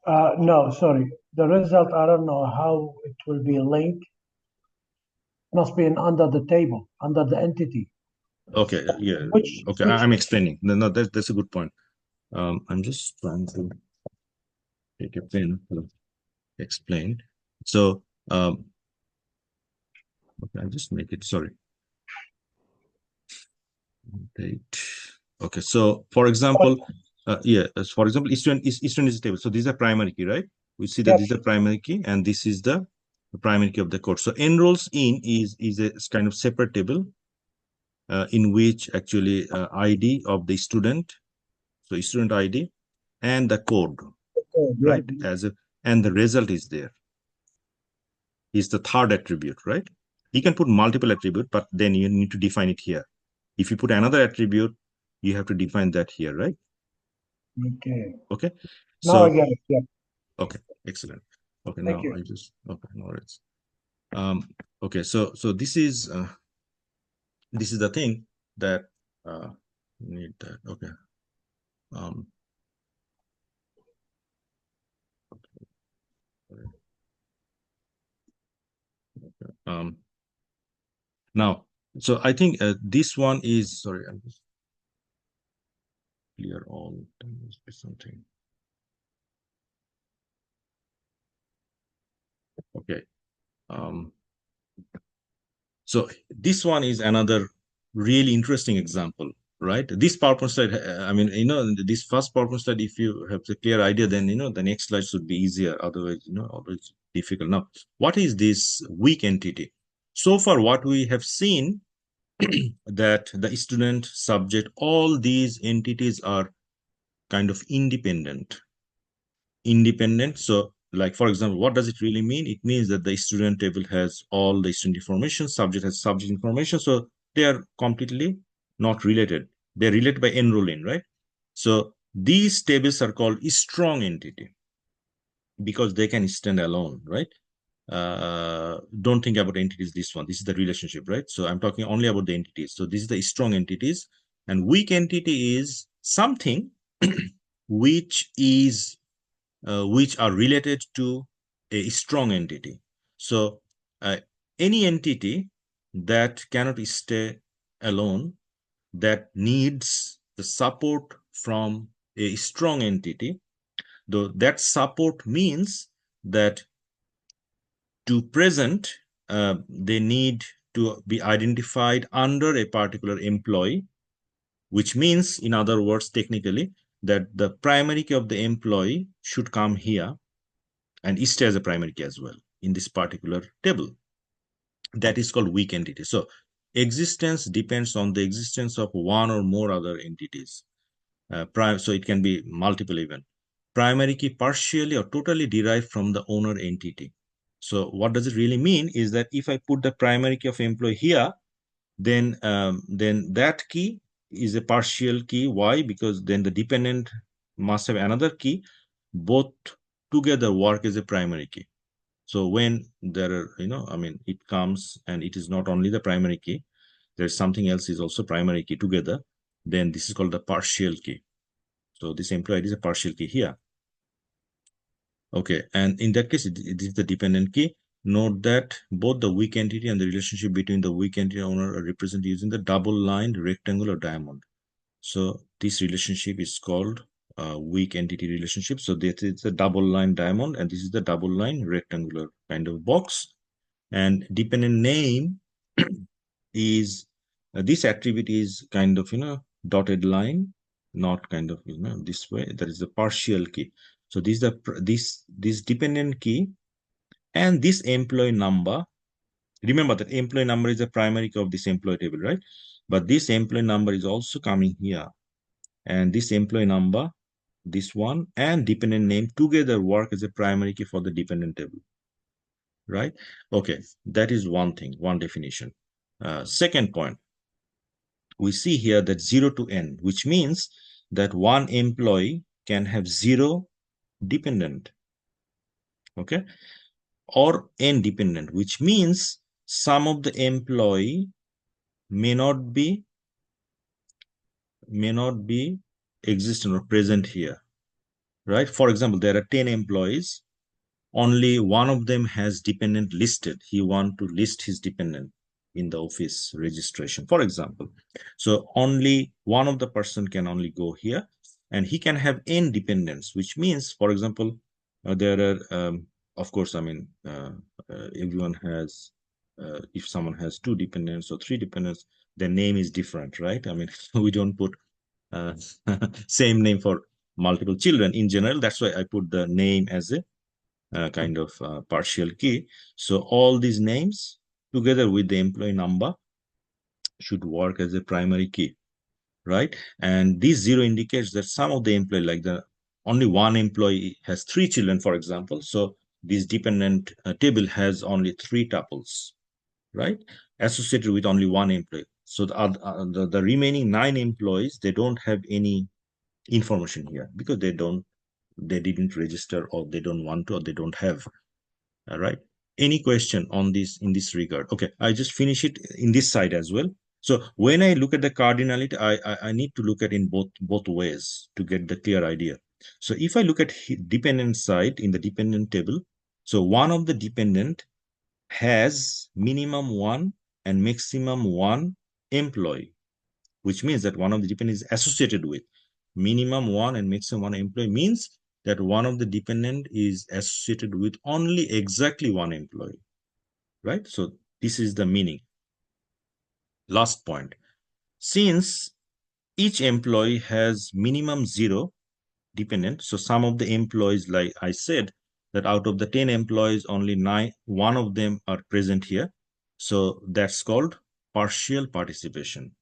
No, sorry. The result, I don't know how it will be linked. Must be under the table, under the entity. Okay, yeah. Which I'm explaining. No, that's a good point. I'm just trying to take a pen to explain. So, okay, I'll just make it, sorry. Date. Okay, so for example, for example, student is a table. So this is a primary key, right? We see that Yep. this is a primary key and this is the primary key of the code. So enrolls in is a kind of separate table in which actually ID of the student, so student ID and the code, right? And the result is there. Is the 3rd attribute, right? You can put multiple attribute, but then you need to define it here. If you put another attribute, you have to define that here, right? Okay. Now I get it. Yeah. Okay, excellent. Okay, Thank now you. I just no worries. Okay, so this is the thing that need that. Okay. Now, so I think this one is, sorry, I'm just clear all. There must be something. Okay. So this one is another really interesting example, right? This PowerPoint slide, I mean, this first PowerPoint slide, if you have a clear idea, then, the next slide should be easier. Otherwise, always difficult. Now, what is this weak entity? So far, what we have seen that the student, subject, all these entities are kind of independent. So like, for example, what does it really mean? It means that the student table has all the student information, subject has subject information. So they are completely not related. They're related by enroll in, right? So these tables are called a strong entity because they can stand alone, right? Don't think about entities, this one. This is the relationship, right? So I'm talking only about the entities. So this is the strong entities, and weak entity is something which are related to a strong entity. So any entity that cannot stay alone, that needs the support from a strong entity, though that support means that to present, they need to be identified under a particular employee, which means, in other words, technically, that the primary key of the employee should come here and stay as a primary key as well in this particular table. That is called weak entity. So existence depends on the existence of one or more other entities. So it can be multiple even. Primary key partially or totally derived from the owner entity. So what does it really mean is that if I put the primary key of employee here, then that key is a partial key. Why? Because then the dependent must have another key. Both together work as a primary key. So when there are, it comes and it is not only the primary key, there's something else is also primary key together, then this is called the partial key. So this employee is a partial key here. Okay, and in that case, it is the dependent key. Note that both the weak entity and the relationship between the weak entity and owner are represented using the double-lined rectangle or diamond. So this relationship is called weak entity relationship. So this is the double-line diamond, and this is the double-line rectangular kind of box. And dependent name is this attribute is kind of dotted line, not kind of this way. That is the partial key. So this is this dependent key and this employee number. Remember that employee number is the primary key of this employee table, right? But this employee number is also coming here, and this employee number, this one, and dependent name together work as a primary key for the dependent table, right? Okay, that is one thing, one definition. Second point, we see here that 0 to n, which means that one employee can have 0 dependent, okay, or n dependent, which means some of the employee may not be existent or present here, right? For example, there are 10 employees, only one of them has dependent listed. He want to list his dependent in the office registration, for example. So only one of the person can only go here, and he can have n dependents, which means, for example, there are, of course, everyone has, if someone has 2 dependents or 3 dependents, the name is different, right? I mean, we don't put same name for multiple children in general. That's why I put the name as a kind of partial key. So all these names together with the employee number should work as a primary key, right? And this 0 indicates that some of the employee, like only one employee has 3 children, for example. So this dependent table has only 3 tuples, right, associated with only one employee. So the remaining 9 employees, they don't have any information here because they didn't register, or they don't want to, or they don't have. All right, any question on this in this regard? Okay, I just finish it in this side as well. So when I look at the cardinality, I need to look at in both ways to get the clear idea. So if I look at dependent side in the dependent table, so one of the dependent has minimum 1 and maximum 1 employee, which means that one of the dependent is associated with minimum 1 and maximum 1 employee, means that one of the dependent is associated with only exactly 1 employee, right? So this is the meaning. Last point, since each employee has minimum 0 dependent, so some of the employees, like I said, that out of the 10 employees, only 1 of them are present here. So that's called partial participation.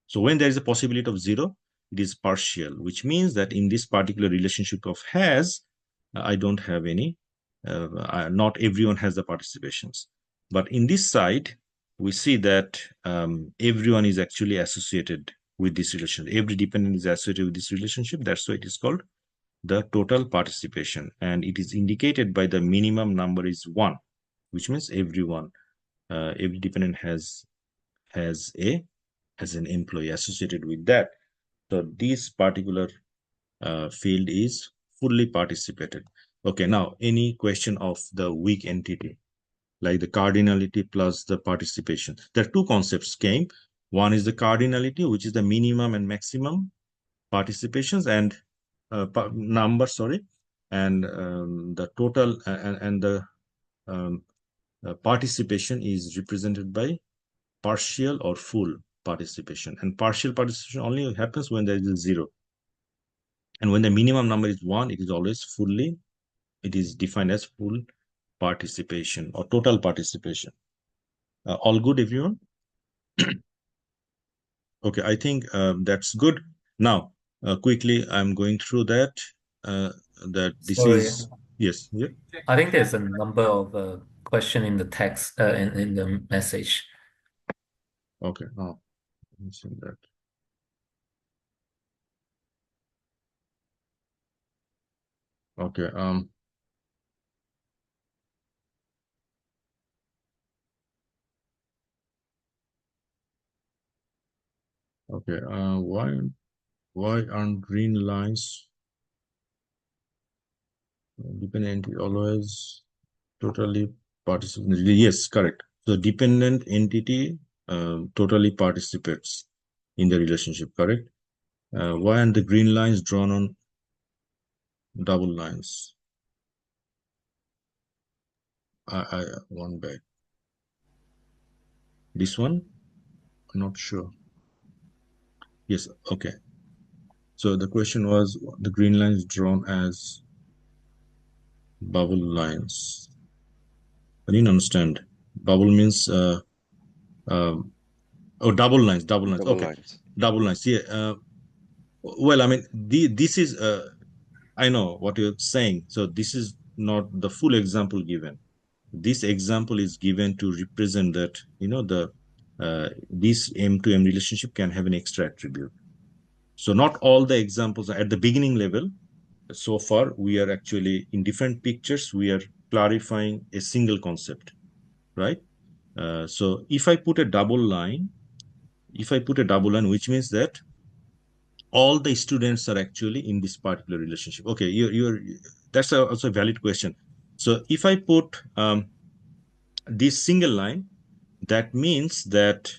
So when there is a possibility of 0, it is partial, which means that in this particular relationship of has, I don't have any, not everyone has the participations. But in this side, we see that everyone is actually associated with this relationship. Every dependent is associated with this relationship. That's why it is called the total participation. And it is indicated by the minimum number is 1, which means everyone, every dependent has an employee associated with that. So this particular field is fully participated. Okay, now any question of the weak entity, like the cardinality plus the participation. There are two concepts came. One is the cardinality, which is the minimum and maximum participations and number, sorry, and the total and the participation is represented by partial or full participation. And partial participation only happens when there is a 0. And when the minimum number is 1, it is always fully, it is defined as full participation or total participation. All good, everyone? Okay, I think that's good. Now, quickly, I'm going through that. That this Sorry. is, yes, yeah. I think there's a number of question in the text in the message. Okay, now, let me see that. Okay, okay, why aren't green lines dependent always totally participate? Yes, correct. So dependent entity totally participates in the relationship, correct? Why aren't the green lines drawn on double lines? I one back. This one? I'm not sure. Yes, okay. So the question was the green lines drawn as bubble lines. I didn't understand. Bubble means oh, double lines. Double Okay, lines. double lines. Yeah. Well, I mean, this is I know what you're saying. So this is not the full example given. This example is given to represent that, you know, the this M2M relationship can have an extra attribute. So not all the examples are at the beginning level. So far, we are actually in different pictures, we are clarifying a single concept, right? So if I put a double line, which means that all the students are actually in this particular relationship. Okay, that's also a valid question. So if I put this single line, that means that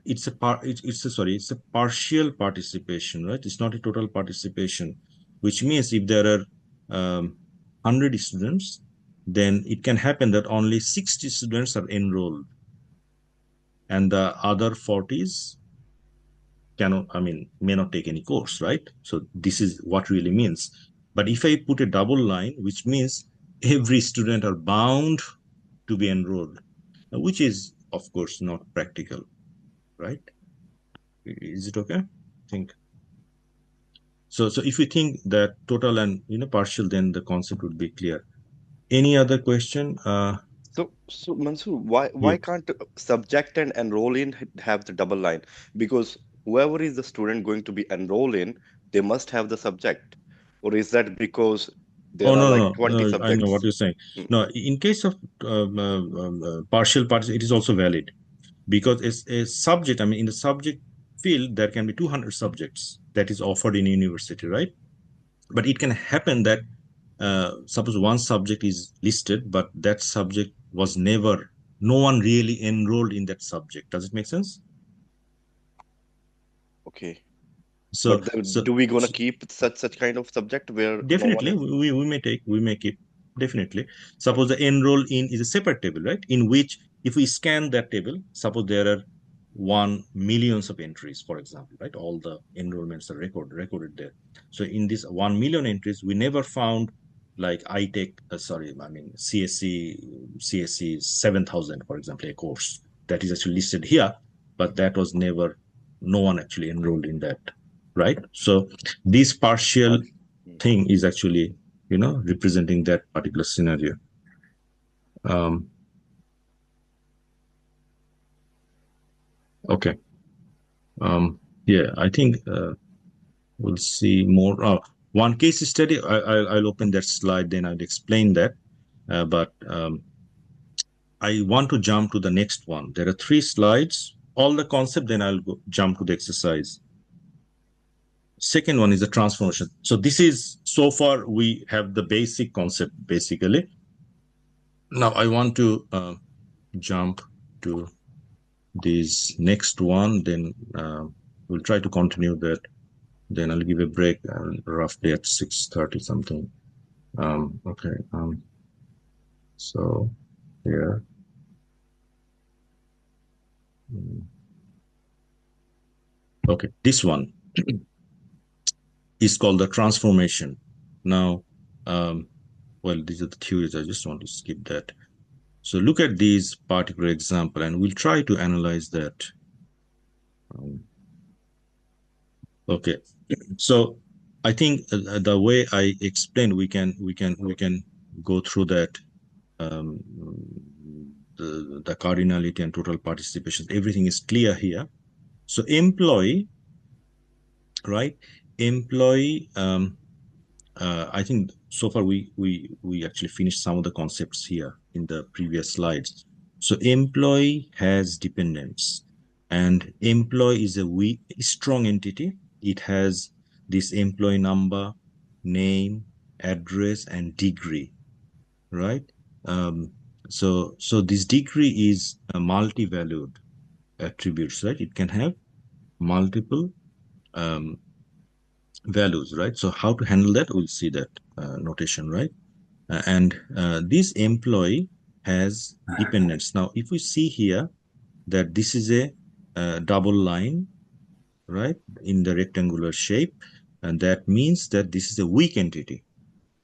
it's a partial participation, right? It's not a total participation, which means if there are 100 students, then it can happen that only 60 students are enrolled and the other 40s may not take any course, right? So this is what really means. But if I put a double line, which means every student are bound to be enrolled, which is of course not practical, right? Is it okay? I think so. So if we think that total and partial, then the concept would be clear. Any other question? So Mansoor, why can't subject and enroll in have the double line? Because whoever is the student going to be enroll in, they must have the subject. Or is that because there Oh, are like no. 20 I know what subjects? you're saying. Mm. No, in case of partial parts, it is also valid because it's a subject. I mean, in the subject field, there can be 200 subjects that is offered in university, right? But it can happen that suppose one subject is listed, but that subject was no one really enrolled in that subject. Does it make sense? Okay. So, But then do we gonna keep such kind of subject where no one definitely, is? we may keep, definitely. Suppose the enroll in is a separate table, right? In which, if we scan that table, suppose there are 1 millions of entries, for example, right? All the enrollments are recorded there. So in this 1 million entries, we never found like CSC 7000, for example, a course that is actually listed here, but that was never, no one actually enrolled in that, right? So this partial thing is actually, representing that particular scenario. Okay. Yeah, I think we'll see more. One case study, I'll open that slide, then I'll explain that. But I want to jump to the next one. There are 3 slides, all the concept, then I'll jump to the exercise. second one is the transformation. So this is, so far we have the basic concept basically. Now I want to jump to this next one, then we'll try to continue that. Then I'll give a break roughly at 6:30 something. Okay. So here. Okay, this one is called the transformation. Now, well, these are the theories. I just want to skip that. So look at these particular example, and we'll try to analyze that. Okay, so I think the way I explained, we can go through that. The cardinality and total participation, everything is clear here. So employee, right? Employee, I think so far we actually finished some of the concepts here in the previous slides. So employee has dependents, and employee is a strong entity. It has this employee number, name, address, and degree, right? So this degree is a multi-valued attributes, right? It can have multiple values, right? So how to handle that? We'll see that notation, right? And this employee has dependents. Now, if we see here that this is a double line, right, in the rectangular shape, and that means that this is a weak entity.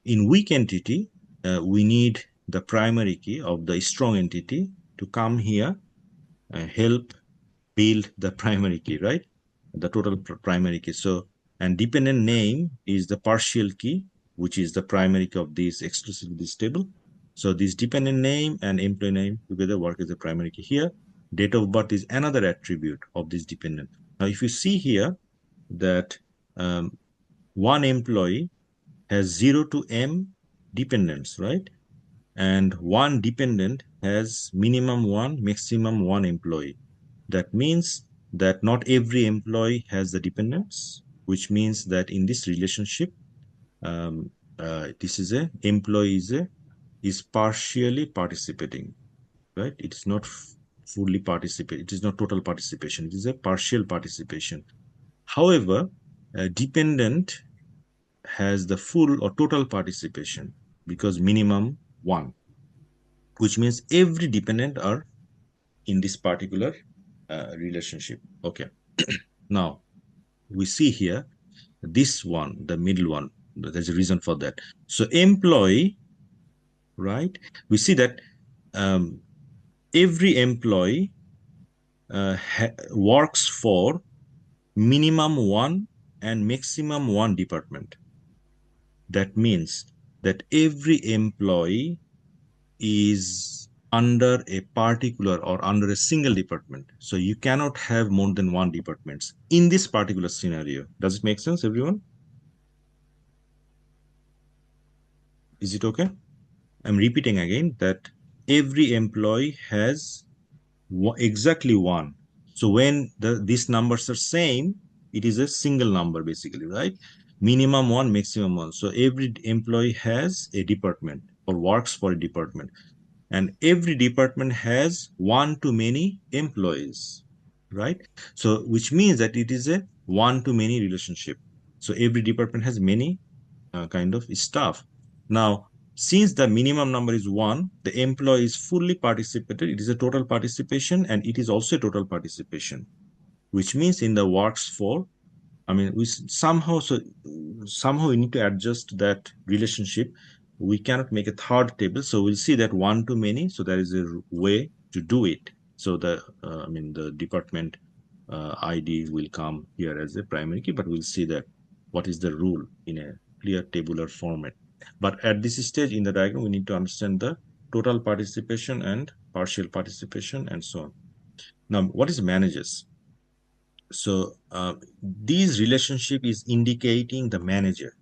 In weak entity, we need the primary key of the strong entity to come here and help build the primary key, right? The total primary key. So, and dependent name is the partial key, which is the primary key of this exclusively this table. So this dependent name and employee name together work as a primary key here. Date of birth is another attribute of this dependent. Now, if you see here that one employee has 0 to M dependents, right? And one dependent has minimum 1, maximum 1 employee. That means that not every employee has the dependents, which means that in this relationship, this is a employee is partially participating, right? It is not fully participate. It is not total participation. It is a partial participation. However, a dependent has the full or total participation because minimum 1, which means every dependent are in this particular relationship. Okay. Now we see here this one, the middle one. There's a reason for that. So employee, right? We see that every employee works for minimum 1 and maximum 1 department. That means that every employee is under a particular or under a single department. So you cannot have more than 1 departments in this particular scenario. Does it make sense, everyone? Is it okay? I'm repeating again that every employee has exactly 1. So when these numbers are same, it is a single number basically, right? Minimum 1, maximum 1. So every employee has a department or works for a department. And every department has 1 to many employees, right? So which means that it is a 1 to many relationship. So every department has many kind of staff. Now, since the minimum number is 1, the employee is fully participated. It is a total participation, and it is also a total participation, which means in the works for, I mean, we somehow we need to adjust that relationship. We cannot make a third table, so we'll see that 1 to many. So there is a way to do it. So the the department ID will come here as a primary key, but we'll see that what is the rule in a clear tabular format. But at this stage in the diagram, we need to understand the total participation and partial participation and so on. Now, what is managers? So these relationship is indicating the manager.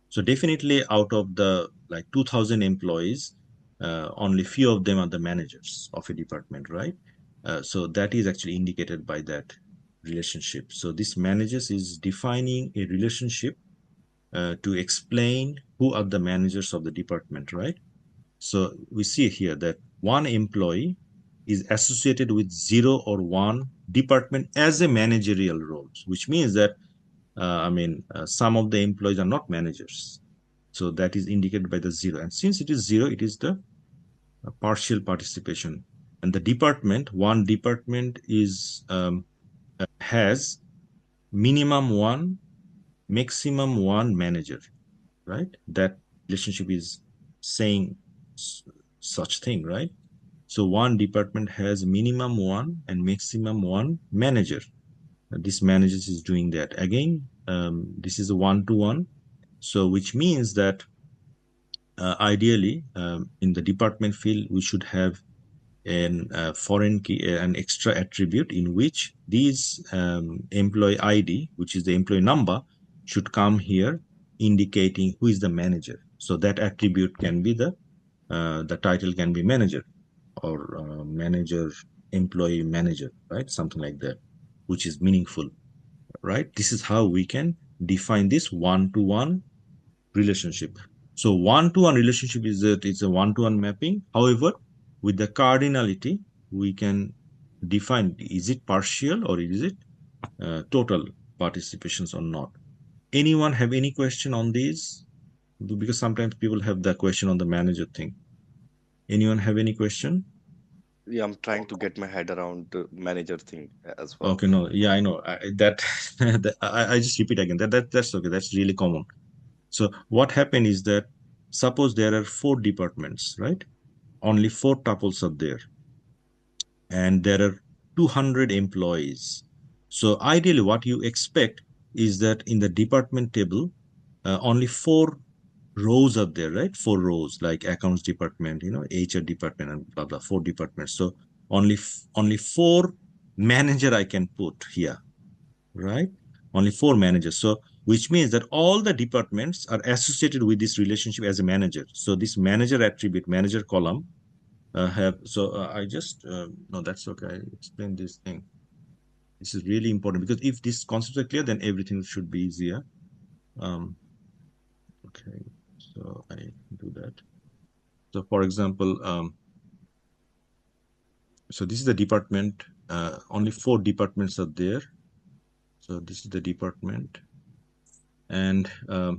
So definitely out of the 2,000 employees, only few of them are the managers of a department, right? So that is actually indicated by that relationship. So this managers is defining a relationship to explain who are the managers of the department, right? So we see here that one employee is associated with 0 or 1 department as a managerial role, which means that some of the employees are not managers. So that is indicated by the 0. And since it is 0, it is the partial participation. And the department, one department is has minimum 1, maximum 1 manager, right? That relationship is saying such thing, right? So one department has minimum 1 and maximum 1 manager. This manager is doing that. Again, this is a 1-to-1. So which means that ideally in the department field, we should have an foreign key, an extra attribute in which these employee ID, which is the employee number, should come here indicating who is the manager. So that attribute can be the title can be manager or manager, employee manager, right? Something like that, which is meaningful, right? This is how we can define this one-to-one relationship. So one-to-one relationship is that it's a one-to-one mapping. However, with the cardinality, we can define, is it partial or is it total participations or not? Anyone have any question on these? Because sometimes people have the question on the manager thing. Anyone have any question? Yeah, I'm trying to get my head around the manager thing as well. Okay, no, yeah, I know I just repeat again. That's okay. That's really common. So what happened is that suppose there are 4 departments, right? Only 4 tuples are there, and there are 200 employees. So ideally, what you expect is that in the department table, only 4 rows are there, right? 4 rows, like accounts department, HR department, and blah blah. 4 departments. So only 4 manager I can put here, right? Only 4 managers. So which means that all the departments are associated with this relationship as a manager. So this manager attribute, manager column I just no, that's okay. I explained this thing. This is really important because if these concepts are clear, then everything should be easier. Okay, so I do that. So for example, so this is the department. Only 4 departments are there. So this is the department, and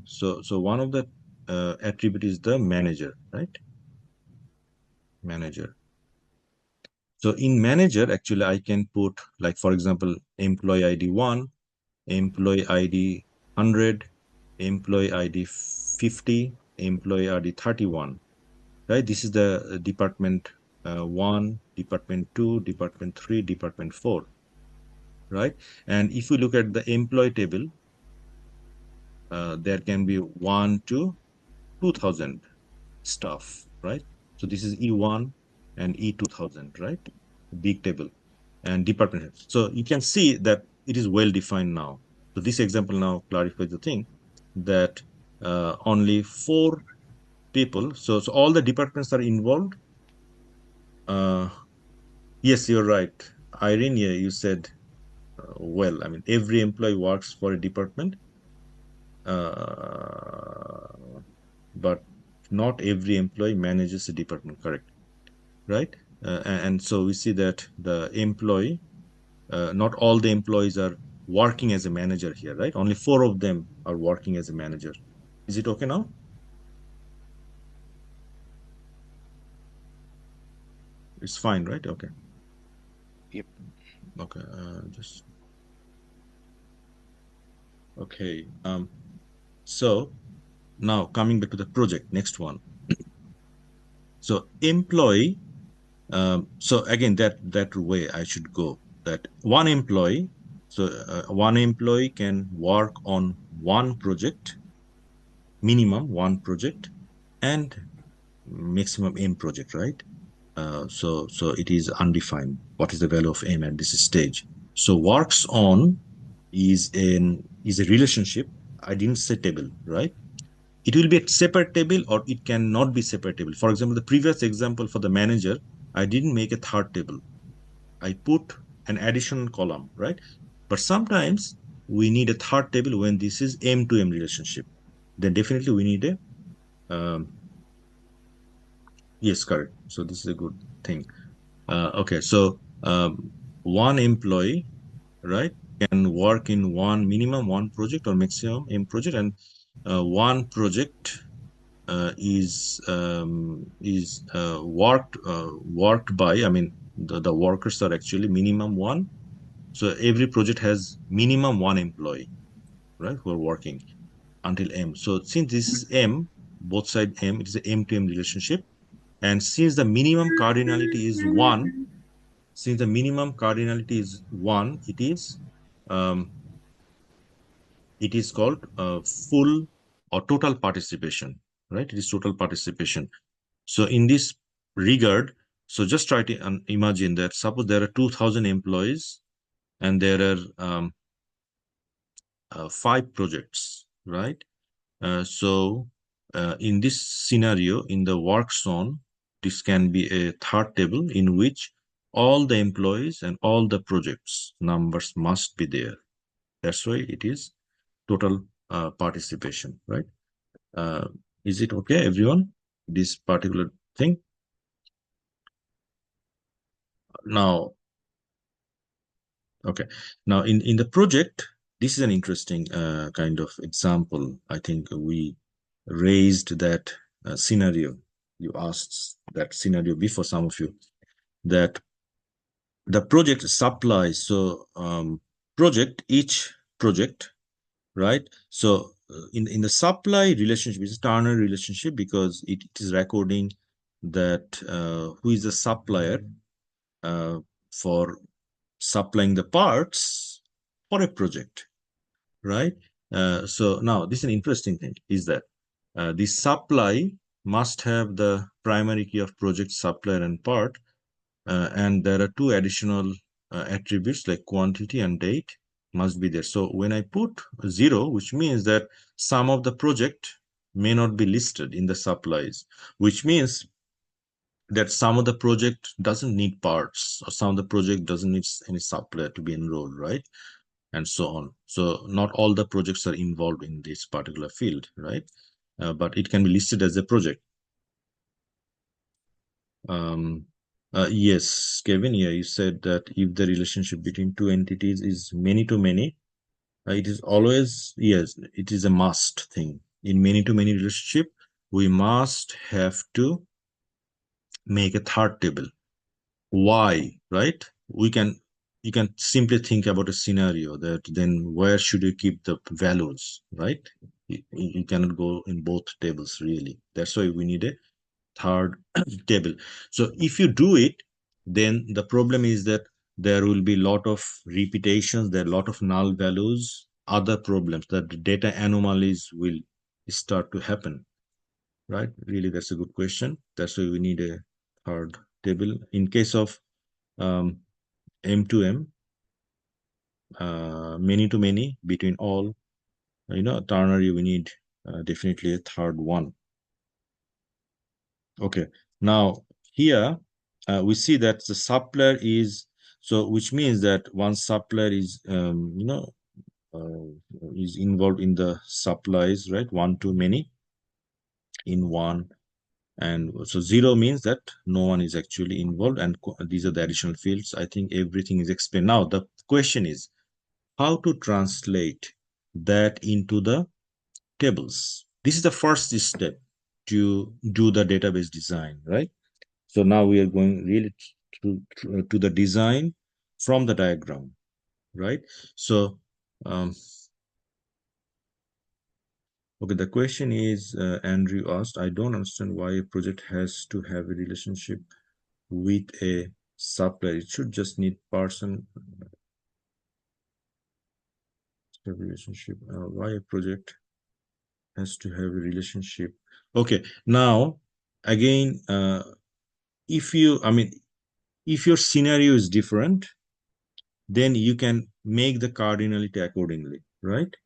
so one of the attribute is the manager, right? Manager. So in manager, actually, I can put, like, for example, employee ID 1, employee ID 100, employee ID 50, employee ID 31, right? This is the department 1, department 2, department 3, department 4, right? And if we look at the employee table, there can be 1 to 2000 staff, right? So this is E1 and E2000, right? Big table and department heads. So you can see that it is well defined now. So this example now clarifies the thing that only 4 people. So all the departments are involved. Yes, you're right. Irene, yeah, you said well. I mean, every employee works for a department, but not every employee manages a department, correct? Right? And so we see that the employee, not all the employees are working as a manager here, right? Only 4 of them are working as a manager. Is it okay now? It's fine, right? Okay. Yep. Okay. Okay. So now coming back to the project, next one. So employee. So again, that way I should go. That one employee. So one employee can work on one project, minimum 1 project, and maximum M project, right? So it is undefined. What is the value of M at this stage? So works on is a relationship. I didn't say table, right? It will be a separate table or it cannot be separate table. For example, the previous example for the manager, I didn't make a 3rd table. I put an additional column, right? But sometimes we need a third table when this is M to M relationship. Then definitely we need a, yes, correct. So this is a good thing. Okay, so one employee, right, can work in minimum one project or maximum M project, and one project is worked by, I mean, the workers are actually minimum one. So every project has minimum one employee, right, who are working until M. So since this is M, both side M, it is an M to M relationship. And since the minimum cardinality is one, it is called full or total participation, right? It is total participation. So in this regard, so just try to imagine that suppose there are 2,000 employees and there are 5 projects, right? So in this scenario, in the work zone, this can be a third table in which all the employees and all the projects numbers must be there. That's why it is total participation, right? Is it okay, everyone? This particular thing? Now, okay. Now, in the project, this is an interesting kind of example. I think we raised that scenario. You asked that scenario before, some of you, that the project supplies. So each project, right? So in the supply relationship, it's a ternary relationship because it is recording that who is the supplier for supplying the parts for a project, right? So now this is an interesting thing is that the supply must have the primary key of project, supplier, and part, and there are 2 additional attributes like quantity and date must be there. So when I put 0, which means that some of the project may not be listed in the supplies, which means that some of the project doesn't need parts, or some of the project doesn't need any supplier to be enrolled, right? And so on. So not all the projects are involved in this particular field, right? But it can be listed as a project. Yes, Kevin, yeah, you said that if the relationship between 2 entities is many to many, it is always, yes, it is a must thing. In many to many relationship, we must have to make a third table. Why, right? You can simply think about a scenario that then where should you keep the values, right? You cannot go in both tables really. That's why we need a third table. So if you do it, then the problem is that there will be a lot of repetitions, there are a lot of null values, other problems, that the data anomalies will start to happen, right? Really, that's a good question. That's why we need a third table. In case of M to M, many to many, between all, ternary, we need definitely a third one. Okay, now here we see that the supplier is, so which means that one supplier is is involved in the supplies, right? One to many in one, and so 0 means that no one is actually involved, and these are the additional fields. I think everything is explained. Now the question is how to translate that into the tables. This is the first step to do the database design, right? So now we are going really to the design from the diagram, right? So, okay, the question is, Andrew asked, I don't understand why a project has to have a relationship with a supplier. It should just need person relationship. Why a project has to have a relationship? Okay, now again, if your scenario is different, then you can make the cardinality accordingly, right?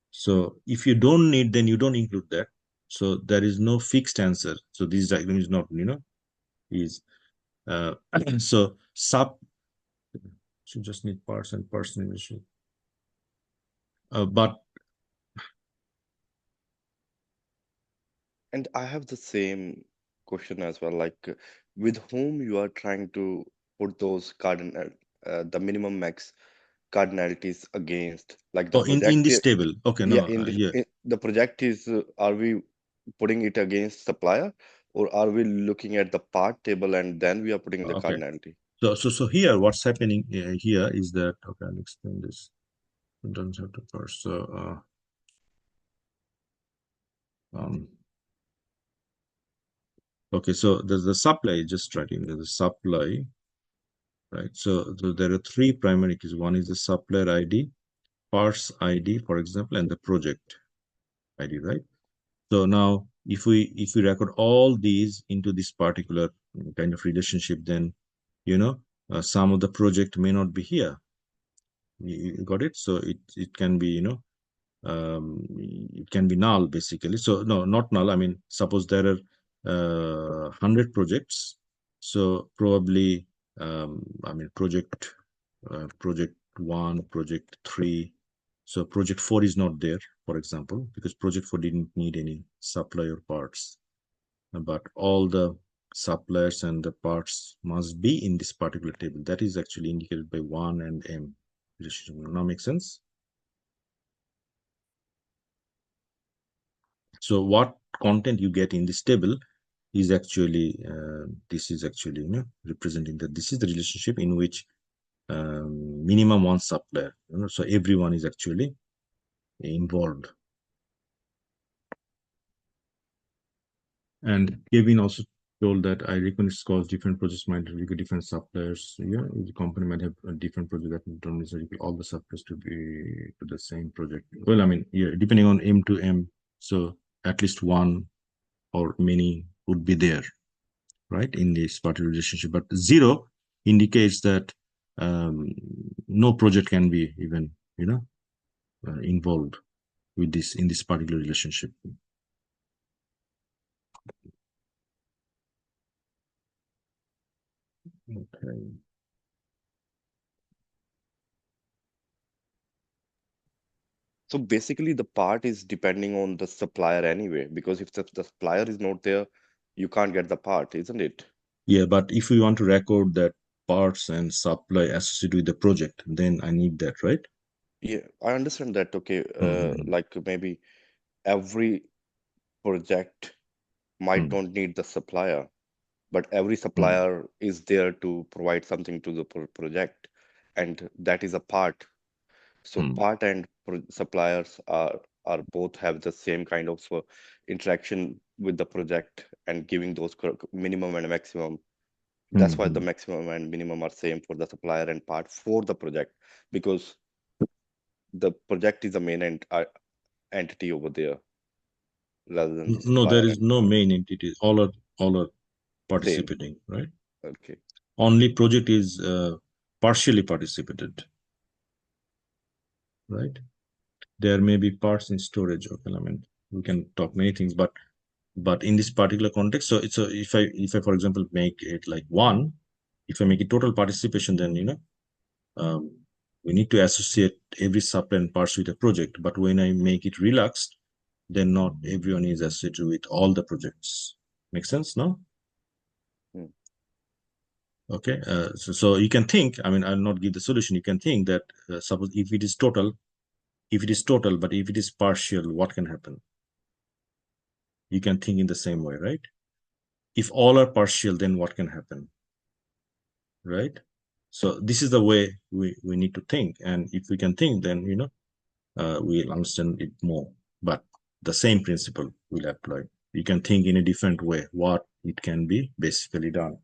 So if you don't need, then you don't include that. So there is no fixed answer. So this diagram is not, is so sub should just need parts and person relationship. But And I have the same question as well, like with whom you are trying to put those the minimum max cardinalities against, like the in project. this table, okay, Yeah, no, yeah. the project is, are we putting it against supplier, or are we looking at the part table and then we are putting the Okay. cardinality? So here, what's happening here is that, okay, I'll explain this. You don't have to first. So okay, so there's the supply, just writing there's a supply, right? So there are three primary keys. One is the supplier ID, parts ID, for example, and the project ID, right? So now if we record all these into this particular kind of relationship, then some of the project may not be here. You got it? So it can be, it can be null basically. So no, not null. I mean, suppose there are 100 projects. So probably, I mean, project 1, project 3. So project 4 is not there, for example, because project 4 didn't need any supplier parts. But all the suppliers and the parts must be in this particular table. That is actually indicated by 1 and M relationship. Now make sense? So what content you get in this table is actually, this is actually representing that this is the relationship in which minimum one supplier, so everyone is actually involved. And Kevin also told that I reckon it's cause different projects might require different suppliers. Yeah, the company might have a different project that don't necessarily all the suppliers to be to the same project. Well, I mean, yeah, depending on M to M, so at least one or many would be there, right, in this particular relationship. But 0 indicates that no project can be even, involved with this in this particular relationship. Okay. So basically the part is depending on the supplier anyway, because if the supplier is not there, you can't get the part, isn't it? Yeah, but if we want to record that parts and supply associated with the project, then I need that, right? Yeah, I understand that. Okay, Mhm. like maybe every project might Mm. not need the supplier, but every Mm. supplier is there to provide something to the project, and that is a part. So Mm. part and suppliers are both have the same kind of interaction with the project and giving those minimum and maximum. That's why the Mhm. maximum and minimum are same for the supplier and part for the project, because the project is the main entity over there rather than the No, there supplier is and no part. main entity. All are Same. participating, right? Okay. Only project is partially participated, right? There may be parts in storage. Okay, I mean, we can talk many things, but in this particular context, so it's a if I for example make it like 1, if I make it total participation, then we need to associate every supply and parts with a project. But when I make it relaxed, then not everyone is associated with all the projects. Make sense, no? Hmm. Okay, so you can think, I mean, I'll not give the solution. You can think that suppose if it is total, but if it is partial, what can happen? You can think in the same way, right? If all are partial, then what can happen, right? So this is the way we need to think. And if we can think, then, we'll understand it more. But the same principle will apply. You can think in a different way what it can be basically done.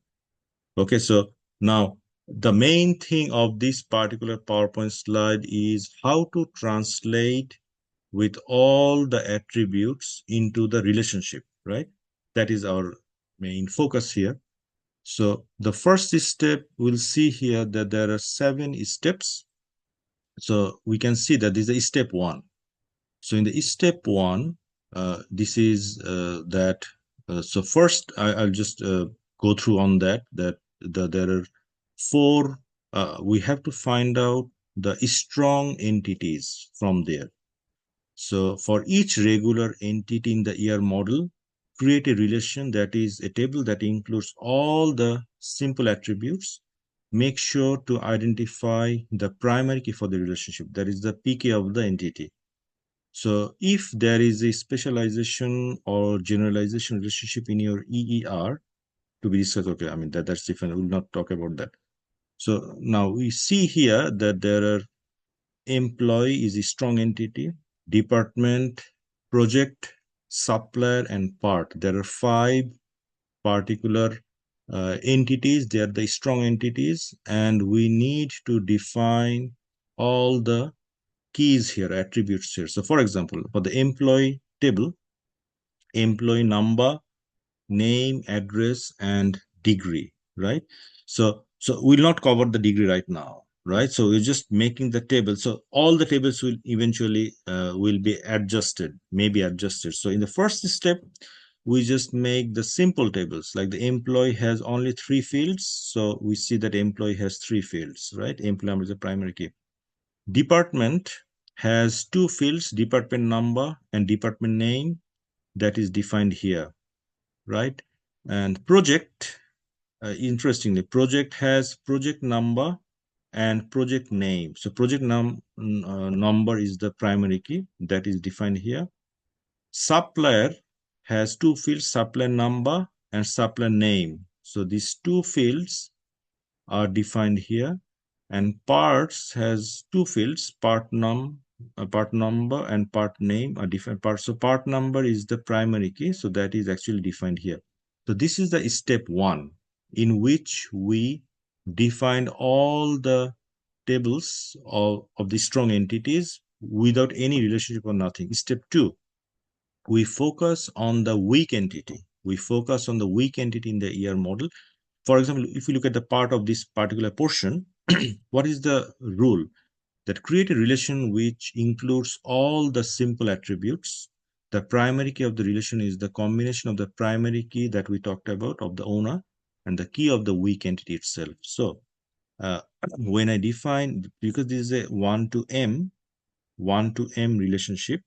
Okay, so now the main thing of this particular PowerPoint slide is how to translate with all the attributes into the relationship, right? That is our main focus here. So the first step, we'll see here that there are 7 steps. So we can see that this is step 1. So in the step 1, this is that. So first, I'll just go through on that there are 4. We have to find out the strong entities from there. So for each regular entity in the ER model, create a relation that is a table that includes all the simple attributes. Make sure to identify the primary key for the relationship, that is the PK of the entity. So if there is a specialization or generalization relationship in your EER to be discussed, okay, I mean that's different. We'll not talk about that. So now we see here that there are employee is a strong entity, department, project, supplier, and part. There are 5 particular entities. They are the strong entities, and we need to define all the keys here, attributes here. So for example, for the employee table, employee number, name, address, and degree, right? So we'll not cover the degree right now, right? So we're just making the table. So all the tables will eventually will be adjusted, maybe adjusted. So in the first step, we just make the simple tables, like the employee has only 3 fields. So we see that employee has 3 fields, right? Employee number is the primary key. Department has 2 fields, department number and department name, that is defined here, right? And project, interestingly, project has project number and project name. So project number is the primary key that is defined here. Supplier has 2 fields, supplier number and supplier name. So these 2 fields are defined here. And parts has 2 fields, part number and part name are different parts. So part number is the primary key, so that is actually defined here. So this is the step 1, in which we defined all the tables of the strong entities without any relationship or nothing. Step 2, we focus on the weak entity. We focus on the weak entity in the ER model. For example, if you look at the part of this particular portion, what is the rule? That create a relation which includes all the simple attributes. The primary key of the relation is the combination of the primary key that we talked about of the owner and the key of the weak entity itself. So when I define, because this is a 1 to m relationship,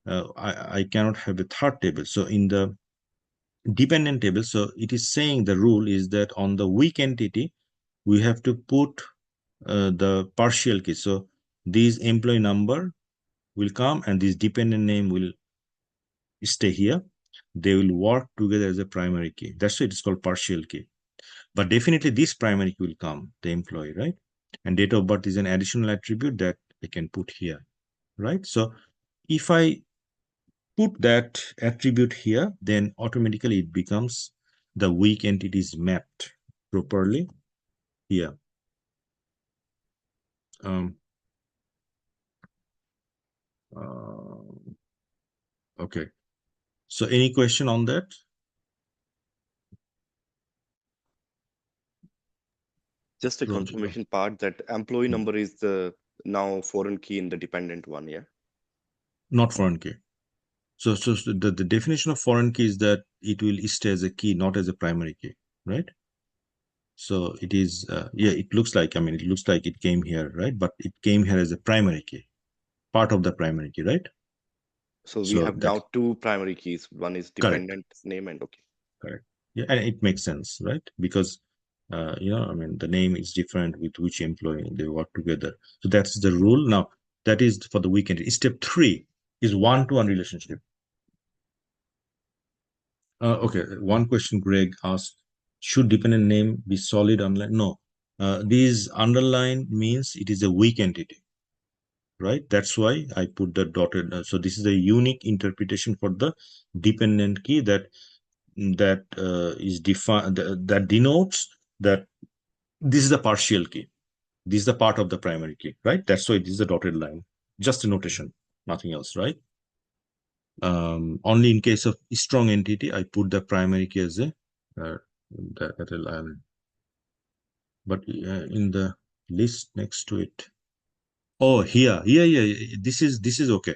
I cannot have a third table. So in the dependent table, so it is saying the rule is that on the weak entity, we have to put the partial key. So this employee number will come and this dependent name will stay here. They will work together as a primary key. That's why it's called partial key. But definitely this primary key will come, the employee, right? And date of birth is an additional attribute that I can put here, right? So if I put that attribute here, then automatically it becomes the weak entities mapped properly here. Okay. So any question on that? Just a confirmation part that employee number is the now foreign key in the dependent one, yeah? Not foreign key. So the definition of foreign key is that it will stay as a key, not as a primary key, right? So it is, yeah, it looks like, I mean, it looks like it came here, right? But it came here as a primary key, part of the primary key, right? So we have now 2 primary keys. One is dependent name and okay. Correct. Yeah, and it makes sense, right? Because, you know, I mean, the name is different with which employee they work together. So that's the rule. Now, that is for the weak entity. Step 3 is 1-to-1 relationship. Okay, one question Greg asked, should dependent name be solid underline? No, these underline means it is a weak entity, right? That's why I put the dotted. So this is a unique interpretation for the dependent key that is defined, that denotes that this is the partial key. This is the part of the primary key, right? That's why this is a dotted line, just a notation, nothing else, right? Only in case of strong entity, I put the primary key as a line. But in the list next to it, oh, here, yeah, this is okay.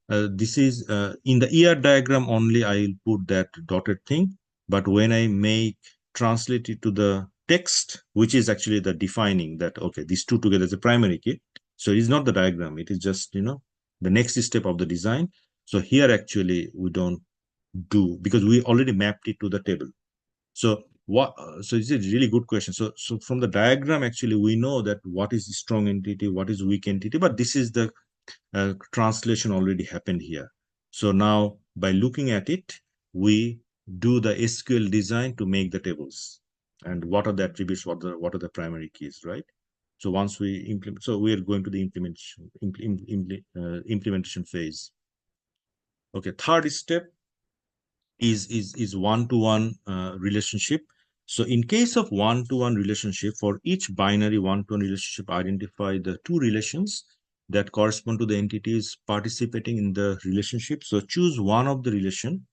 This is in the ER diagram only. I'll put that dotted thing. But when I translate it to the text, which is actually the defining that, okay, these two together is a primary key. So it's not the diagram. It is just, you know, the next step of the design. So here actually we don't do, because we already mapped it to the table. So what? So it's a really good question. So from the diagram, actually, we know that what is strong entity, what is weak entity, but this is the translation already happened here. So now by looking at it, we do the SQL design to make the tables. And what are the attributes? What are the primary keys, right? So once we implement, so we are going to the implementation phase. Okay, third step is one-to-one relationship. So in case of one-to-one relationship, for each binary one-to-one relationship, identify the two relations that correspond to the entities participating in the relationship. So choose one of the relation,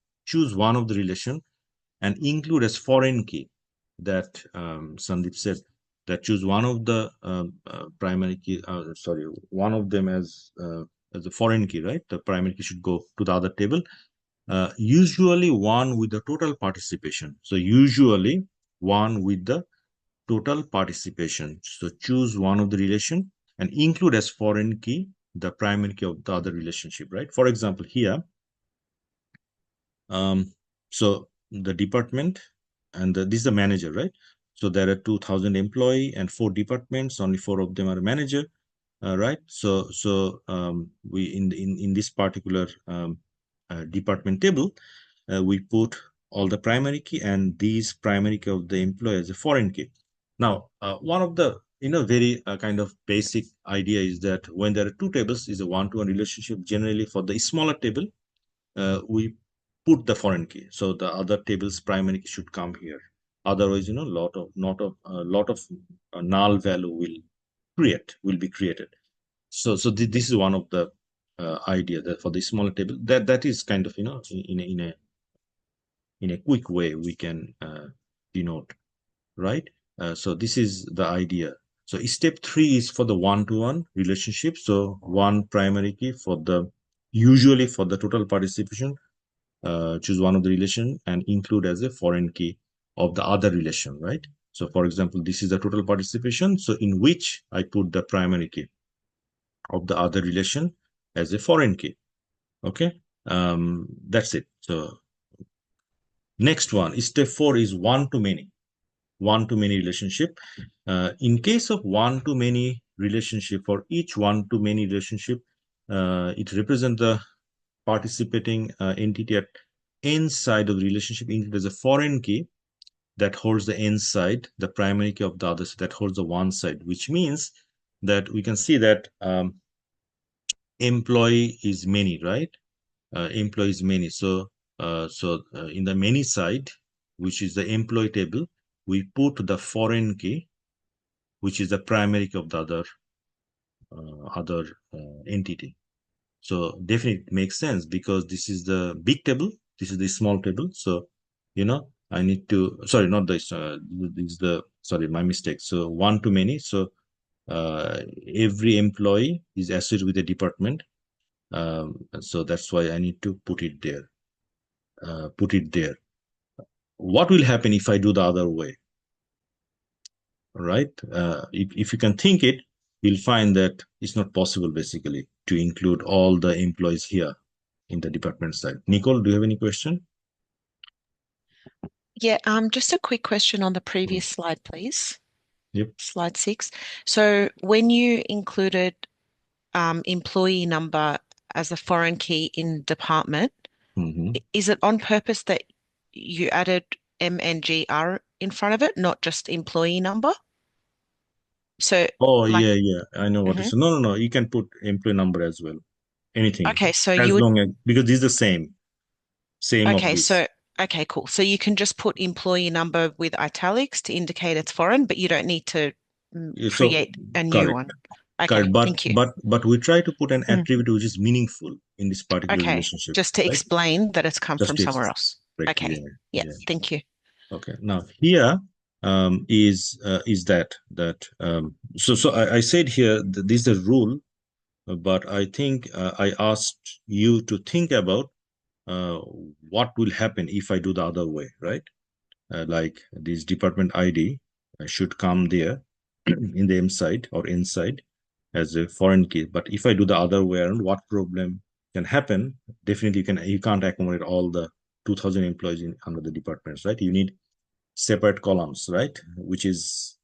and include as foreign key that Sandeep said, that choose one of the primary key, one of them as a foreign key, right? The primary key should go to the other table. Usually one with the total participation. So usually one with the total participation. So choose one of the relation and include as foreign key the primary key of the other relationship, right? For example, here, so the department and this is the manager, right? So there are 2,000 employee and 4 departments. Only 4 of them are manager, right? So we in this particular department table, we put all the primary key, and these primary key of the employee as a foreign key. Now, one of the very kind of basic idea is that when there are two tables, is a one-to-one relationship. Generally, for the smaller table, we put the foreign key, so the other table's primary key should come here. Otherwise, lot of null value will be created. So this is one of the idea that for the smaller table, that is kind of in a quick way we can denote, right? So this is the idea. So step 3 is for the one-to-one relationship. So one primary key usually for the total participation, choose one of the relation and include as a foreign key of the other relation, right? So for example, this is the total participation, so in which I put the primary key of the other relation as a foreign key. Okay, that's it. So next one, step 4 is one-to-many relationship. In case of one-to-many relationship, for each one-to-many relationship, it represents the participating entity at n side of the relationship included as a foreign key that holds the n side, the primary key of the other side that holds the one side, which means that we can see that employee is many, right? Employee is many. So in the many side, which is the employee table, we put the foreign key, which is the primary key of the other entity. So definitely it makes sense, because this is the big table, this is the small table. So I need to, sorry, not this, this is the, sorry, my mistake. So one-to-many. So every employee is associated with a department. So that's why I need to put it there. What will happen if I do the other way? Right? If you can think it, you'll find that it's not possible basically to include all the employees here in the department side. Nicole, do you have any question? Yeah, just a quick question on the previous slide, please. Yep. Slide 6. So when you included employee number as a foreign key in department, is it on purpose that you added MNGR in front of it, not just employee number? So yeah, I know what it is. No, you can put employee number as well. Anything. Okay, so as you would, long as, because this is the same okay, of this. so okay, cool. So you can just put employee number with italics to indicate it's foreign, but you don't need to create a new one. Okay, thank you. But we try to put an attribute which is meaningful in this particular relationship. Just to right? explain that it's come Just from to somewhere else. correct, Okay, yeah, thank you. Okay, now here is that so I said here that this is a rule, but I think I asked you to think about what will happen if I do the other way, right? Like this department ID should come there in the M side or inside, as a foreign key. But if I do the other way around, what problem can happen? Definitely, you can't accommodate all the 2,000 employees under the departments, right? You need separate columns, right? Which is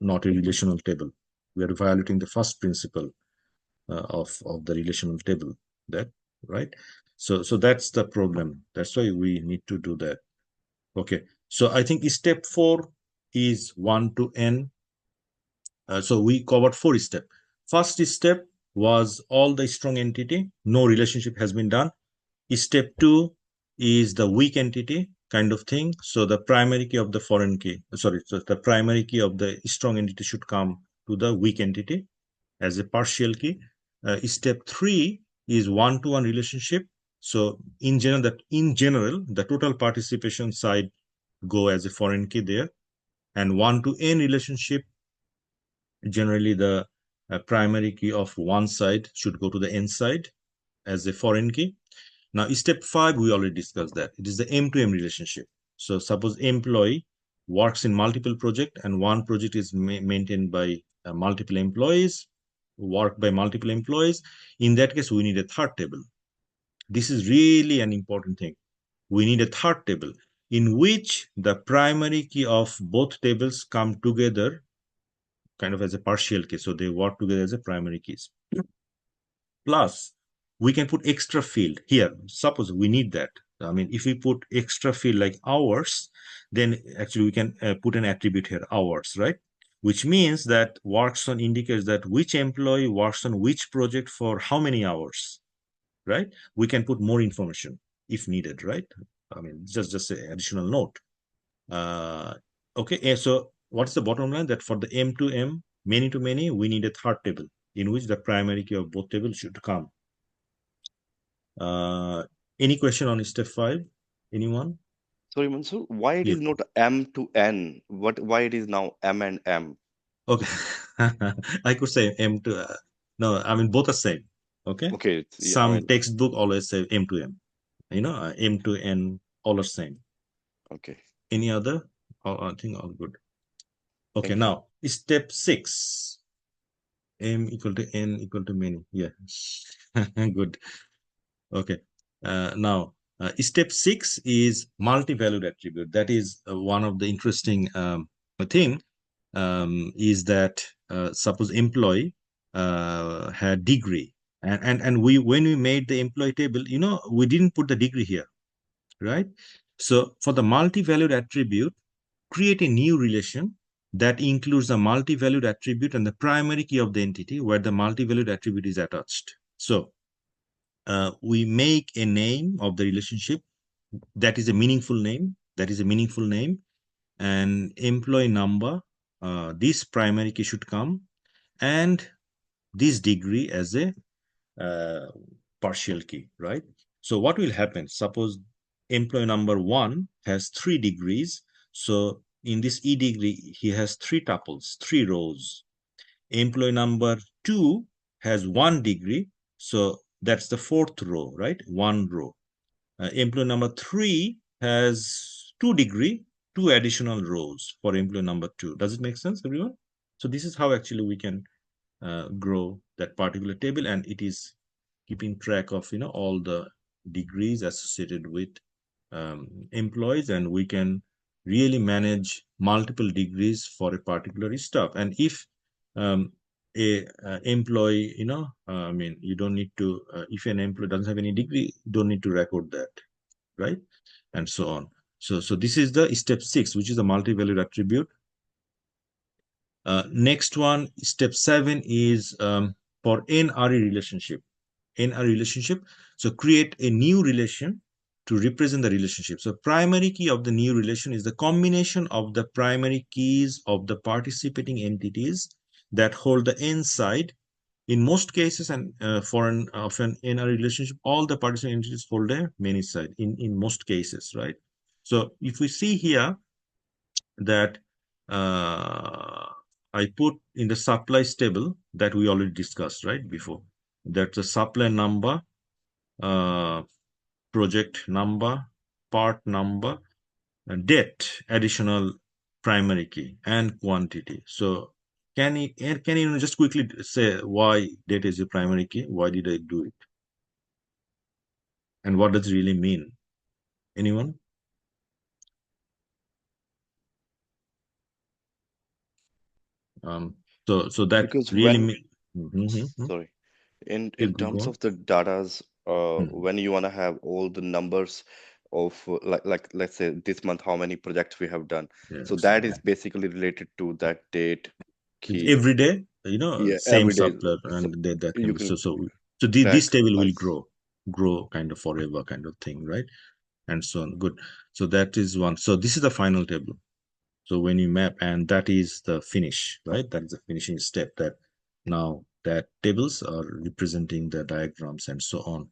not a relational table. We are violating the first principle of the relational table, that right? So that's the problem. That's why we need to do that. Okay. So I think step 4 is 1 to n. So we covered 4 steps. First step was all the strong entity, no relationship has been done. Step 2 is the weak entity kind of thing. So the primary key of the foreign key, so the primary key of the strong entity should come to the weak entity as a partial key. Step 3 is 1-to-1 relationship. So in general, the total participation side go as a foreign key there, and 1-to-n relationship, generally the primary key of one side should go to the n side as a foreign key. Now, step 5, we already discussed that. It is the M2M relationship. So suppose employee works in multiple projects and one project is maintained by multiple employees, work by multiple employees. In that case, we need a third table. This is really an important thing. We need a third table in which the primary key of both tables come together kind of as a partial key. So they work together as a primary keys. Plus, we can put extra field here. Suppose we need that. I mean, if we put extra field like hours, then actually we can put an attribute here, hours, right? Which means that works on indicates that which employee works on which project for how many hours, right? We can put more information if needed, right? I mean, just an additional note. Okay, so what's the bottom line? That for the M2M, many to many, we need a third table in which the primary key of both tables should come. Any question on step 5? Anyone? Sorry, Mansoor, why it is not M to N? Why it is now M and M? Okay, I could say M to no, I mean both are same. Okay. Okay, Some textbook always say M to M. You know, M to N all are same. okay. Any other? I think all good. Okay, now step 6. M equal to N equal to many. Yeah, good. Okay. Now, step 6 is multi-valued attribute. That is one of the interesting thing is that suppose employee had degree, and when we made the employee table, you know, we didn't put the degree here, right? So for the multi-valued attribute, create a new relation that includes the multi-valued attribute and the primary key of the entity where the multi-valued attribute is attached. So we make a name of the relationship that is a meaningful name, and employee number, this primary key should come, and this degree as a partial key, right? So what will happen? Suppose employee number 1 has 3 degrees. So in this E degree, he has 3 tuples, 3 rows. Employee number 2 has 1 degree. So that's the 4th row, right? 1 row. Employee number 3 has 2 degree, 2 additional rows for employee number 2. Does it make sense, everyone? So this is how actually we can grow that particular table, and it is keeping track of, you know, all the degrees associated with employees, and we can really manage multiple degrees for a particular stuff. And if a employee, you know, I mean, you don't need to, if an employee doesn't have any degree, you don't need to record that, right? And so on. So this is the step 6, which is the multi-valued attribute. Next one, step 7 is for NRE relationship. NRE relationship. So create a new relation to represent the relationship. So primary key of the new relation is the combination of the primary keys of the participating entities that hold the N side. In most cases, and for an NRE relationship, all the participating entities hold a many side in most cases, right? So if we see here that I put in the supplies table that we already discussed, right, before. That's a supply number, project number, part number, and date, additional primary key, and quantity. So Can you just quickly say why data is your primary key? Why did I do it? And what does it really mean? Anyone? So that Because really when, mean. sorry, in Please go terms on. of the datas, Mhm. when you want to have all the numbers of like let's say this month how many projects we have done, so Yes. that is basically related to that date It's key. every day, Yeah, same every day. software, So and that can you be can so this track. table will Nice. grow kind of forever kind of thing, right? And so on. Good. So that is one. So this is the final table. So when you map, and that is the finish, right? That is the finishing step. That now that tables are representing the diagrams and so on.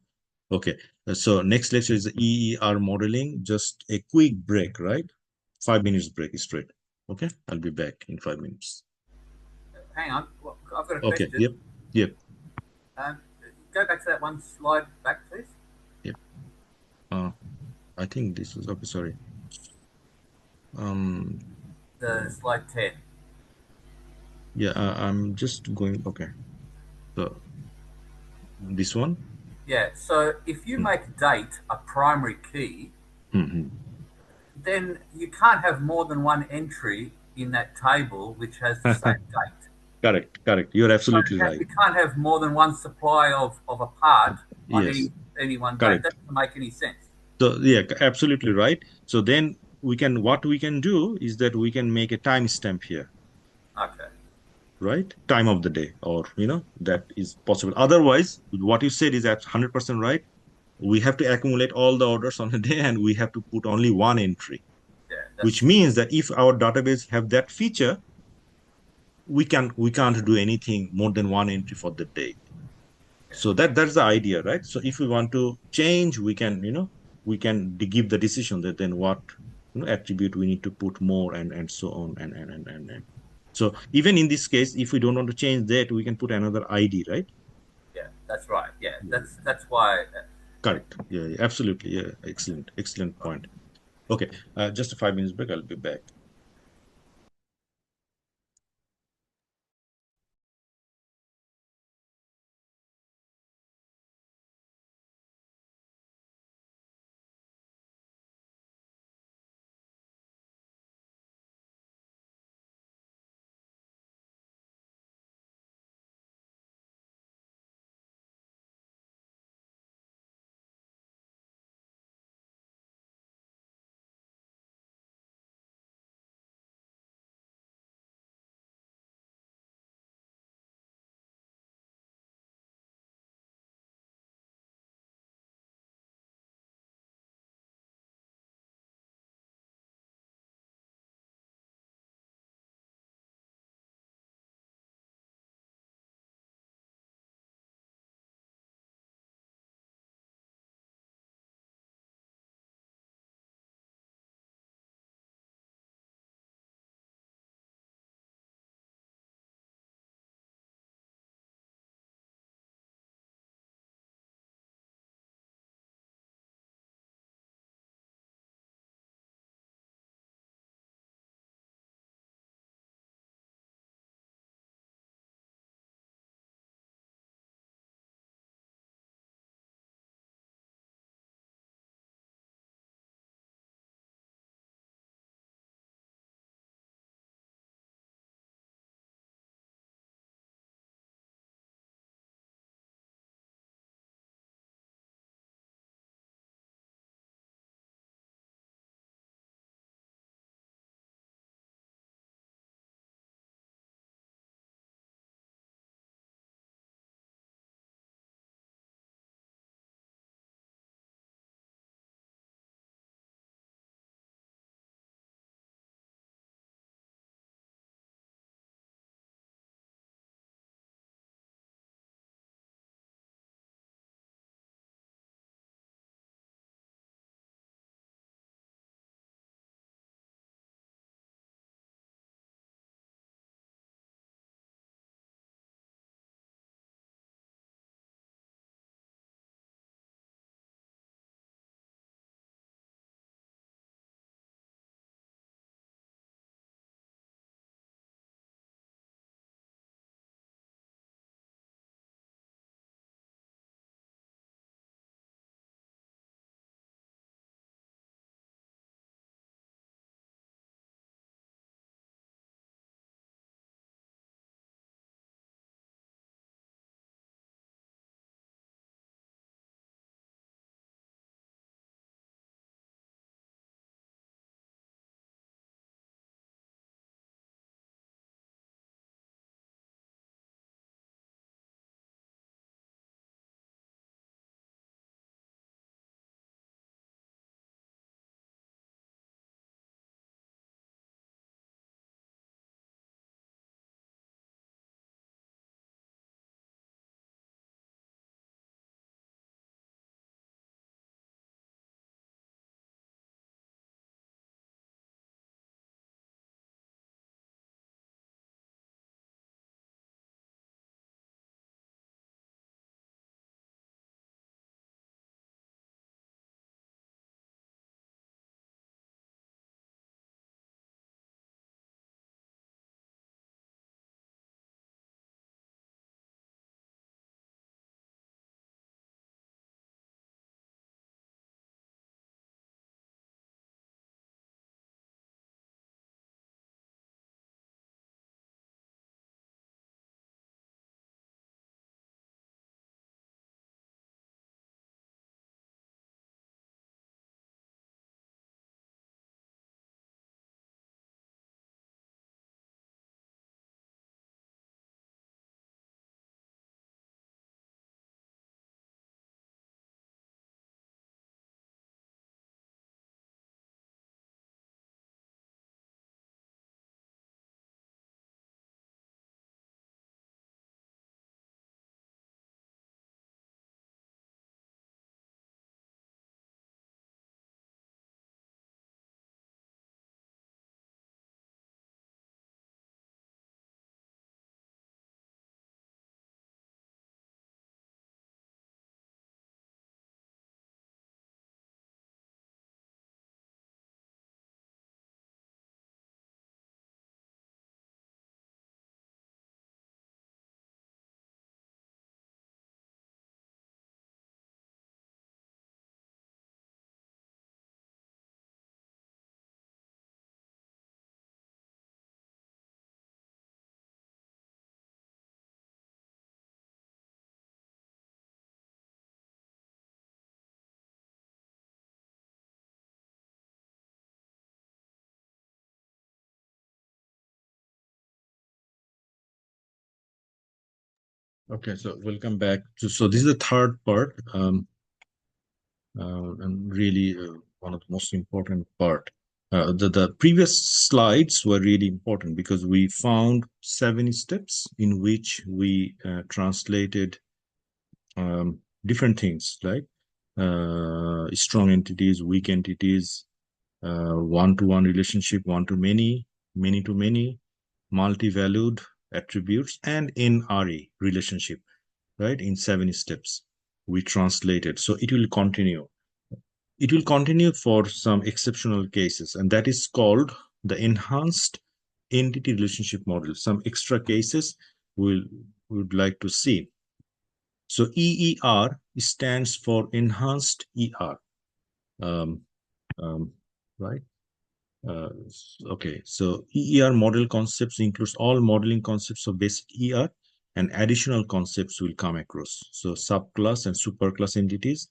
Okay. So next lecture is the EER modeling. Just a quick break, right? 5 minutes break straight. Okay. I'll be back in 5 minutes. Hang on, well, I've got a Okay. question. Yep. Go back to that one slide back, please. Yep. I think this was okay. Sorry. The slide 10. Yeah. I'm just going. Okay. So this one. Yeah, so if you make date a primary key, Mm-hmm. then you can't have more than one entry in that table which has the same date. Correct. You're So absolutely right. you can't have more than one supply of a part on Yes. any one date. Correct. That doesn't make any sense. So yeah, absolutely right. So then what we can do is that we can make a timestamp here, Okay. right? Time of the day, or that is possible. Otherwise, what you said is at 100% right. We have to accumulate all the orders on a day, and we have to put only one entry, Yeah, which that's means that if our database have that feature, we can't do anything more than one entry for the day. So that's the idea, right? So if we want to change, we can give the decision that then what attribute we need to put more, and so on, and so even in this case, if we don't want to change that, we can put another ID, right? yeah, that's right. Yeah, Yeah. that's why. Correct. Yeah, absolutely. Yeah, excellent point. Okay, just a 5 minutes break. I'll be back. Okay, so welcome back. So this is the third part, and really one of the most important part. The previous slides were really important because we found 7 steps in which we translated different things, like strong entities, weak entities, one-to-one relationship, one-to-many, many-to-many, multi-valued attributes, and NRE relationship, right? In 7 steps, we translated. So it will continue. It will continue for some exceptional cases, and that is called the enhanced entity relationship model. Some extra cases we would like to see. So EER stands for enhanced ER, right? Okay, so EER model concepts includes all modeling concepts of basic ER, and additional concepts will come across. So subclass and superclass entities,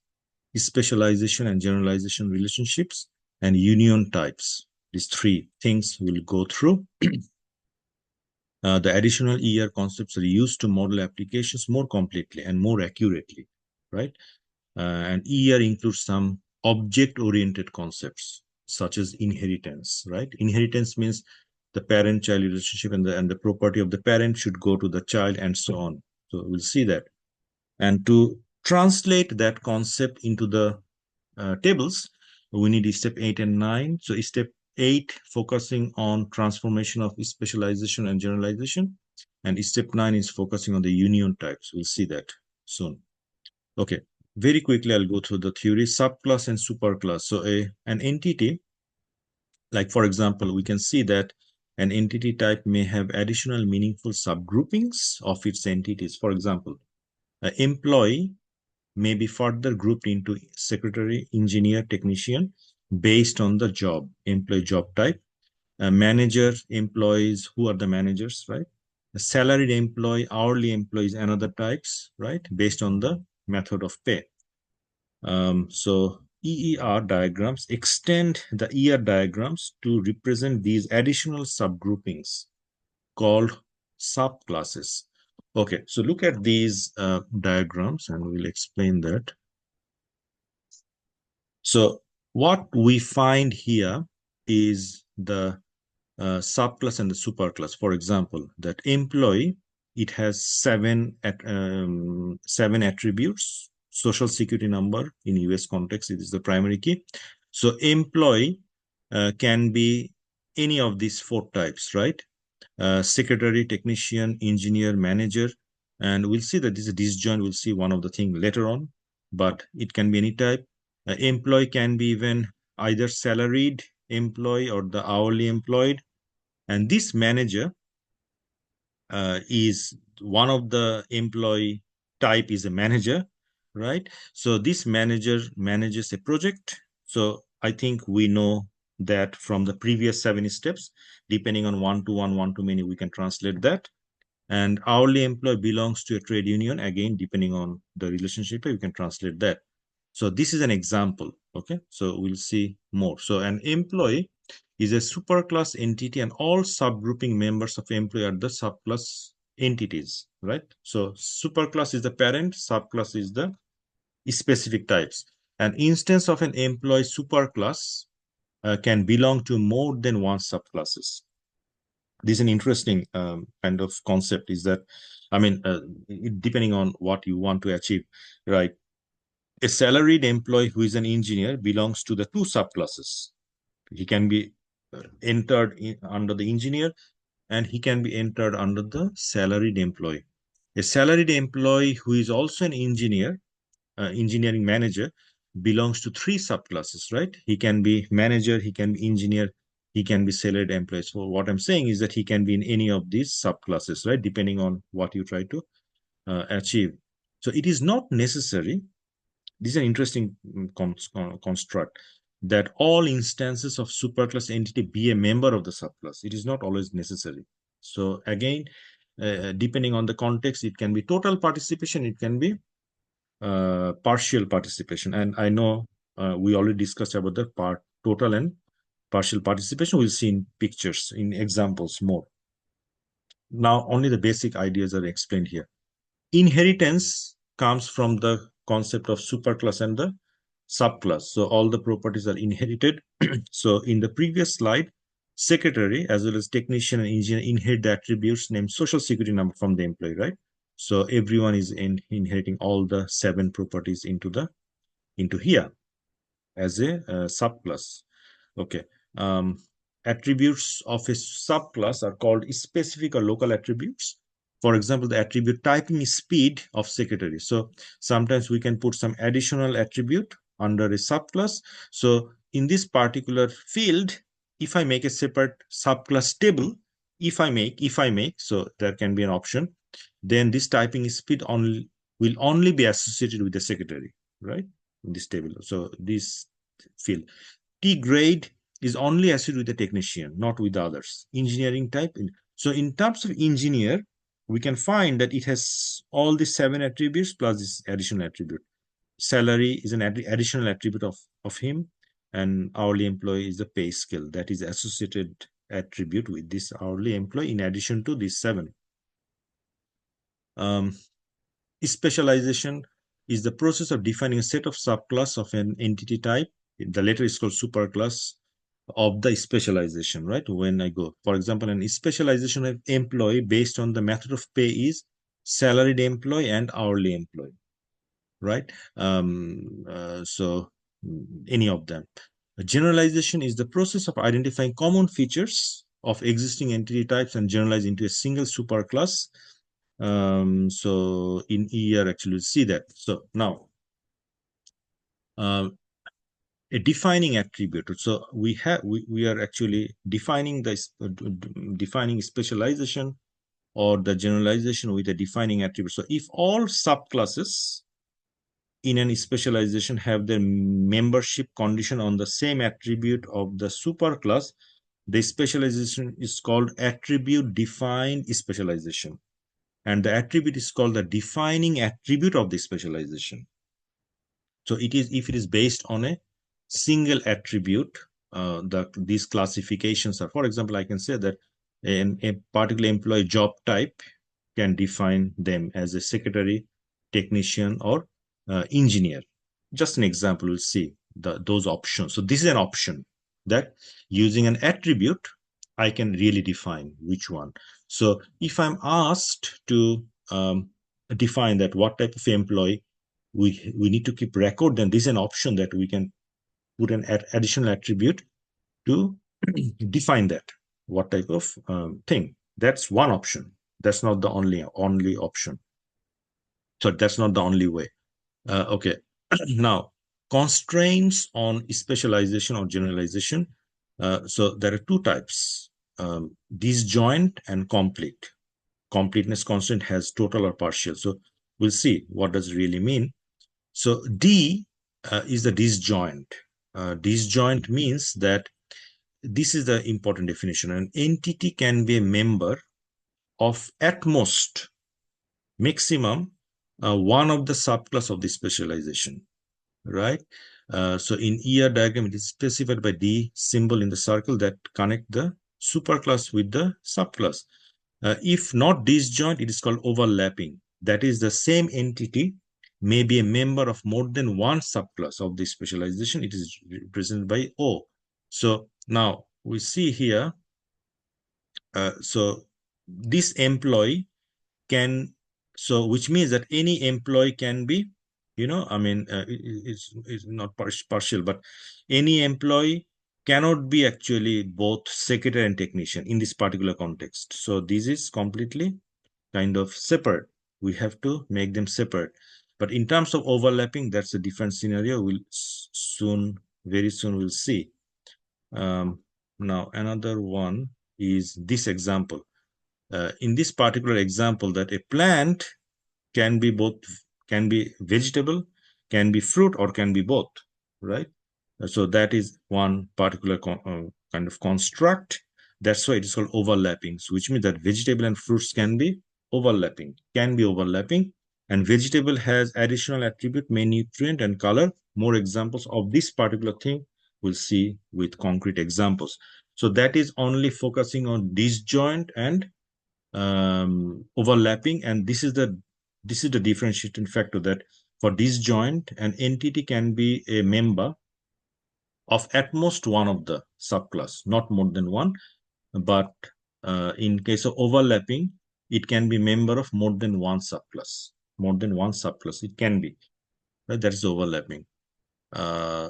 specialization and generalization relationships, and union types. These 3 things we'll go through. The additional ER concepts are used to model applications more completely and more accurately, right? And ER includes some object-oriented concepts, such as inheritance, right? Inheritance means the parent-child relationship, and the property of the parent should go to the child, and so on. So we'll see that. And to translate that concept into the tables, we need step 8 and 9. So step 8 focusing on transformation of specialization and generalization, and step 9 is focusing on the union types. We'll see that soon. Okay, very quickly I'll go through the theory. Subclass and superclass. So an entity, like for example, we can see that an entity type may have additional meaningful subgroupings of its entities. For example, an employee may be further grouped into secretary, engineer, technician based on the job, employee job type. A manager, employees, who are the managers, right? A salaried employee, hourly employees, and other types, right? Based on the method of pay. So EER diagrams extend the ER diagrams to represent these additional subgroupings called subclasses. Okay, so look at these diagrams and we'll explain that. So what we find here is the subclass and the superclass. For example, that employee, it has 7 attributes. Social security number in US context, it is the primary key. So employee can be any of these 4 types, right? Secretary, technician, engineer, manager, and we'll see that this is disjoint. We'll see one of the things later on, but it can be any type. Employee can be even either salaried employee or the hourly employed, and this manager is one of the employee type is a manager, right? So this manager manages a project. So I think we know that from the previous 7 steps, depending on one-to-one, one-to-many, we can translate that. And hourly employee belongs to a trade union. Again, depending on the relationship, you can translate that. So this is an example, okay? So we'll see more. So an employee is a superclass entity, and all subgrouping members of employee are the subclass entities, right? So superclass is the parent, subclass is the specific types. An instance of an employee superclass can belong to more than one subclasses. This is an interesting kind of concept, is that, I mean, depending on what you want to achieve, right? A salaried employee who is an engineer belongs to the 2 subclasses. He can be entered under the engineer, and he can be entered under the salaried employee. A salaried employee who is also an engineer, engineering manager, belongs to 3 subclasses, right? He can be manager, he can be engineer, he can be salaried employee. So what I'm saying is that he can be in any of these subclasses, right? Depending on what you try to achieve. So it is not necessary. This is an interesting construct, that all instances of superclass entity be a member of the subclass. It is not always necessary. So again, depending on the context, it can be total participation, it can be partial participation. And I know we already discussed about the total and partial participation. We'll see in pictures, in examples more. Now only the basic ideas are explained here. inheritance comes from the concept of superclass and the subclass. So all the properties are inherited. So in the previous slide, secretary as well as technician and engineer inherit the attributes named social security number from the employee, right? So everyone is inheriting all the 7 properties into here as a subclass. Okay. Attributes of a subclass are called specific or local attributes. For example, the attribute typing speed of secretary. So sometimes we can put some additional attribute under a subclass. So in this particular field, if I make a separate subclass table, if I make, so there can be an option, then this typing speed will only be associated with the secretary, right? In this table. So this field. T grade is only associated with the technician, not with the others. Engineering type. So in terms of engineer, we can find that it has all the 7 attributes plus this additional attribute. Salary is an additional attribute of him, and hourly employee is the pay scale that is associated attribute with this hourly employee in addition to these 7. Specialization is the process of defining a set of subclass of an entity type. The latter is called superclass of the specialization, right? When I go, for example, an specialization of employee based on the method of pay is salaried employee and hourly employee, right? So any of them. A generalization is the process of identifying common features of existing entity types and generalize into a single superclass. So in here actually see that. So now a defining attribute. So we are actually defining defining specialization or the generalization with a defining attribute. So if all subclasses in any specialization have their membership condition on the same attribute of the superclass, the specialization is called attribute defined specialization. And the attribute is called the defining attribute of the specialization. So it is, if it is based on a single attribute, these classifications are, for example, I can say that a particular employee job type can define them as a secretary, technician, or engineer. Just an example, we'll see those options. So this is an option that using an attribute, I can really define which one. So if I'm asked to define that what type of employee we need to keep record, then this is an option that we can put an additional attribute to define that what type of thing. That's one option. That's not the only option. So that's not the only way. Okay. Now, constraints on specialization or generalization. So there are 2 types, disjoint and complete. Completeness constraint has total or partial. So we'll see what does it really mean. So D is the disjoint. Disjoint means that this is the important definition. An entity can be a member of at most maximum one of the subclass of the specialization, right? So in ER diagram, it is specified by D symbol in the circle that connect the superclass with the subclass. If not disjoint, it is called overlapping. That is, the same entity may be a member of more than one subclass of the specialization. It is represented by O. So now we see here, so this employee can, so which means that any employee can be, I mean, it's not partial, but any employee cannot be actually both secretary and technician in this particular context. So this is completely kind of separate. We have to make them separate. But in terms of overlapping, that's a different scenario. We'll very soon we'll see. Now another one is this example. In this particular example, that a plant can be vegetable, can be fruit, or can be both, right? So that is one particular kind of construct. That's why it is called overlapping. So which means that vegetable and fruits can be overlapping, and vegetable has additional attribute, may nutrient and color. More examples of this particular thing we'll see with concrete examples. So that is only focusing on disjoint and overlapping, and this is the this is the differentiating factor, that for disjoint, an entity can be a member of at most one of the subclass, not more than one. But in case of overlapping, it can be member of more than one subclass. More than one subclass, it can be. Right? That is overlapping.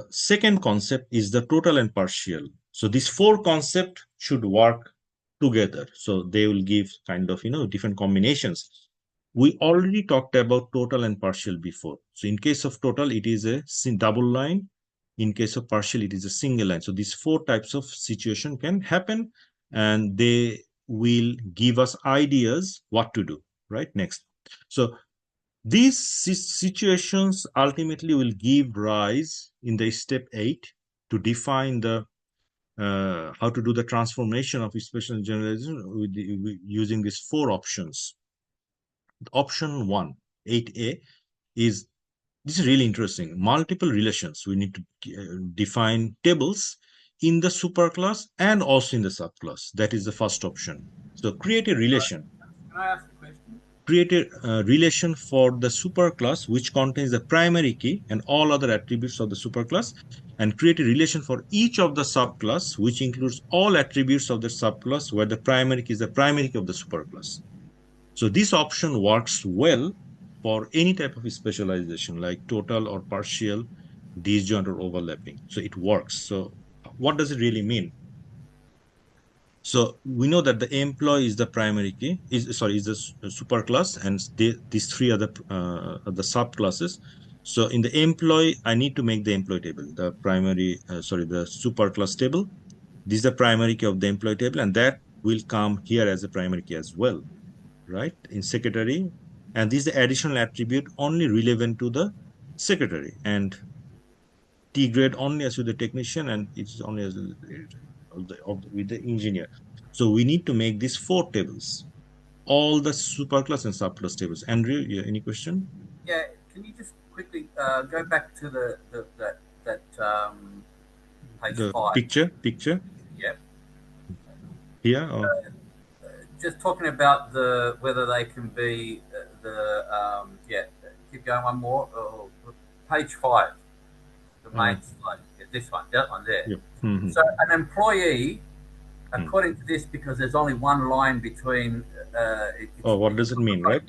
Second concept is the total and partial. So these four concepts should work together. So they will give kind of, different combinations. We already talked about total and partial before. So in case of total, it is a double line. In case of partial, it is a single line. So these four types of situation can happen, and they will give us ideas what to do, right? Next. So these situations ultimately will give rise in the step 8 to define the how to do the transformation of special generalization using these four options. Option 1, 8A, is this is really interesting. Multiple relations. We need to define tables in the superclass and also in the subclass. That is the first option. So create a relation. Can I ask a question? Create a relation for the superclass which contains the primary key and all other attributes of the superclass, and create a relation for each of the subclass which includes all attributes of the subclass where the primary key is the primary key of the superclass. So this option works well for any type of specialization like total or partial, disjoint or overlapping. So it works. So what does it really mean? So we know that the employee is the primary key, is the superclass, and these three are the subclasses. So in the employee, I need to make the employee table, the superclass table. This is the primary key of the employee table, and that will come here as a primary key as well, right? In secretary, and this is the additional attribute only relevant to the secretary, and T grade only as with the technician, and it's only as with the engineer. So we need to make these four tables, all the superclass and subclass tables. Andrew, any question? Yeah, can you just quickly go back to that page The 5? Picture. Yep. Here. Or? Just talking about whether they can be keep going one more. Page 5. The main slide. Yeah, that one there. Yep. Mm-hmm. So an employee, according to this, because there's only one line between. What does it mean, right?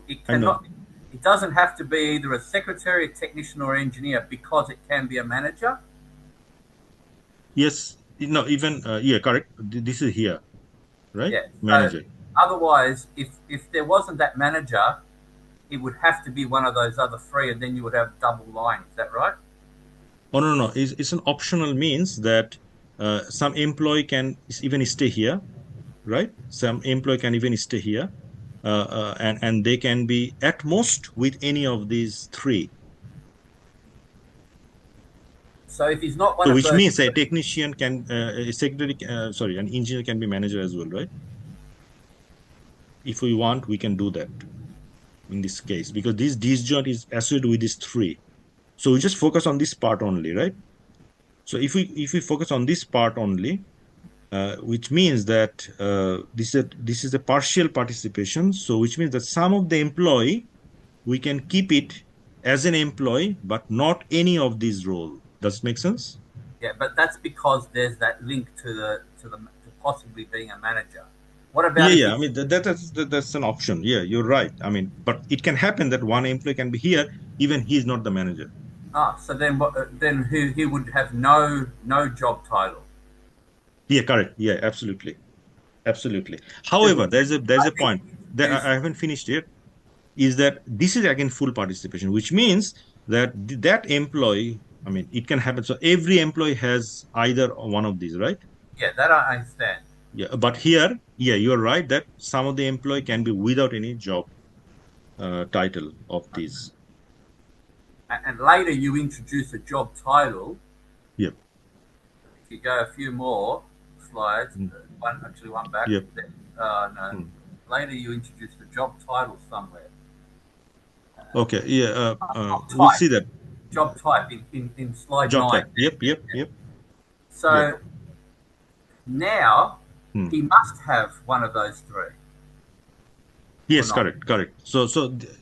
It cannot. It doesn't have to be either a secretary, a technician, or engineer, because it can be a manager. Yes. No. Even correct. This is here, right? Yeah. Manager. So otherwise, if there wasn't that manager, it would have to be one of those other three, and then you would have double line. Is that right? Oh, no. It's an optional means that some employee can even stay here, right? Some employee can even stay here, and they can be at most with any of these three. So if he's not one so of which those, means a technician can, a secretary, an engineer can be manager as well, right? If we want, we can do that in this case, because this disjoint is associated with these three. So we just focus on this part only, right? So if we focus on this part only, which means that this is a partial participation. So which means that some of the employee, we can keep it as an employee, but not any of these roles. Does it make sense? Yeah, but that's because there's that link to possibly being a manager. What about? Yeah. I mean that's an option. Yeah, you're right. I mean, but it can happen that one employee can be here, even he's not the manager. So then he would have no job title. Yeah, correct. Yeah, absolutely. However, there's a point that I haven't finished yet. Is that this is again full participation, which means that that employee, I mean, it can happen. So every employee has either one of these, right? Yeah, that I understand. Yeah, but here, you're right that some of the employee can be without any job title of these. And later you introduce a job title. Yep. If you go a few more slides, one back. Yep. Later you introduce the job title somewhere. Okay. Yeah. We'll see that. Job type in slide job 9. Type. Yep. So now he must have one of those three. Yes, not? correct. So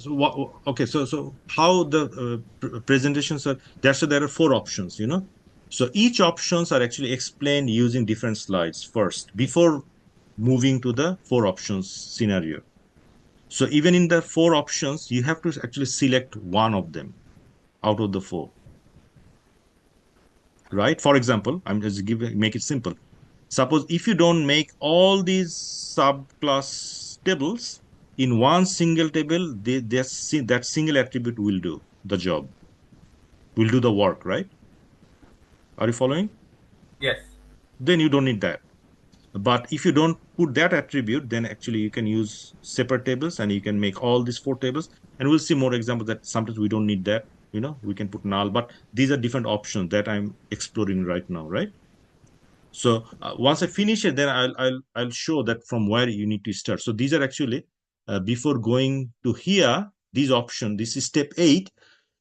what? Okay, so how the presentations are? So there are 4 options, you know. So each options are actually explained using different slides first before moving to the 4 options scenario. So even in the 4 options, you have to actually select one of them out of the 4, right? For example, I'm just make it simple. Suppose if you don't make all these subclass tables in one single table, that single attribute will do the job, will do the work, right? Are you following? Yes. Then you don't need that. But if you don't put that attribute, then actually you can use separate tables and you can make all these 4 tables. And we'll see more examples that sometimes we don't need that. You know, we can put null, but these are different options that I'm exploring right now, right? So once I finish it, then I'll show that from where you need to start. So these are actually before going to here, these options. This is step 8.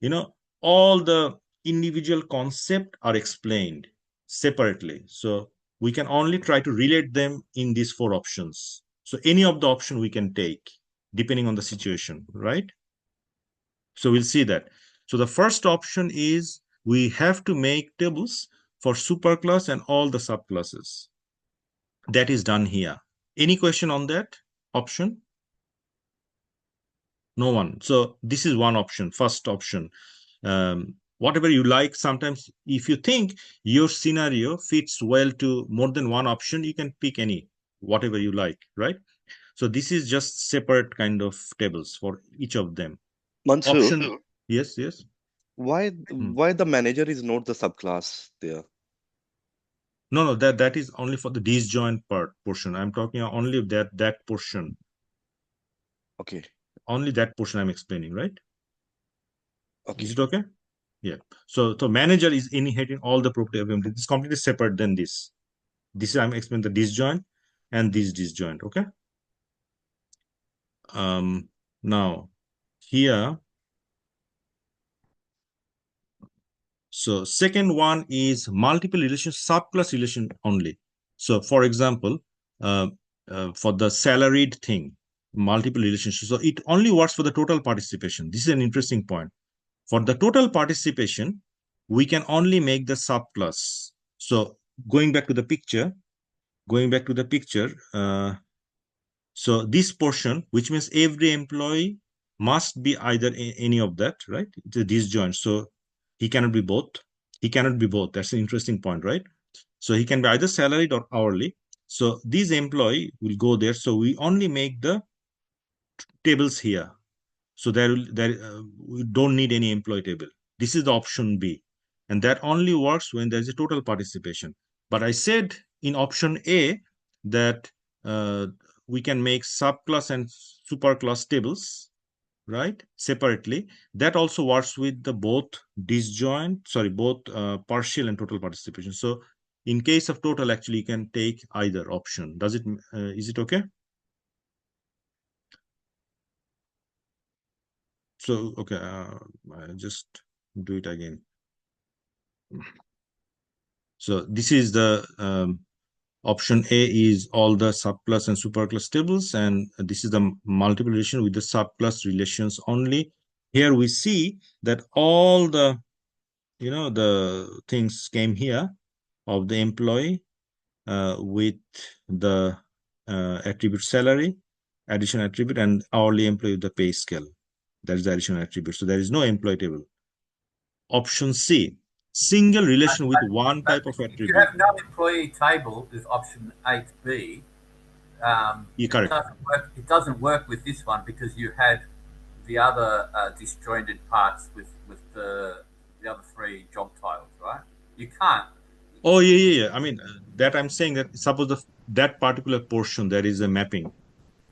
You know, all the individual concept are explained separately. So we can only try to relate them in these 4 options. So any of the option we can take depending on the situation, right? So we'll see that. So the first option is we have to make tables for superclass and all the subclasses. That is done here. Any question on that option? No one. So this is one option, first option. Whatever you like, sometimes if you think your scenario fits well to more than one option, you can pick any, whatever you like, right? So this is just separate kind of tables for each of them. Mansur, Option, yes. why the manager is not the subclass there? No, that is only for the disjoint portion. I'm talking only that portion. Okay. Only that portion I'm explaining, right? Okay. Is it okay? Yeah. So manager is inheriting all the property of employee. It's completely separate than this. This is I'm explaining the disjoint and this disjoint. Okay. Now here. So second one is multiple relation, subclass relation only. So for example, for the salaried thing, multiple relationships. So it only works for the total participation. This is an interesting point. For the total participation, we can only make the subclass. So going back to the picture, so this portion, which means every employee must be either any of that, right? It's a disjoint. So he cannot be both. He cannot be both. That's an interesting point, right? So he can be either salaried or hourly. So this employee will go there. So we only make the tables here. So we don't need any employee table. This is the option B. And that only works when there's a total participation. But I said in option A that we can make subclass and superclass tables, right, separately. That also works with the both partial and total participation. So in case of total, actually, you can take either option. Is it okay? So, okay, I'll just do it again. So this is the option A is all the subclass and superclass tables, and this is the multiple relation with the subclass relations only. Here we see that all the, the things came here of the employee with the attribute salary, additional attribute, and hourly employee with the pay scale. That is the additional attribute. So there is no employee table. Option C, single relation with one type of attribute. If you have no employee table, is option 8B. Yeah, correct. It doesn't work with this one because you had the other disjointed parts with the other 3 job titles, right? You can't. Oh, yeah. I mean, that I'm saying that suppose that particular portion, there is a mapping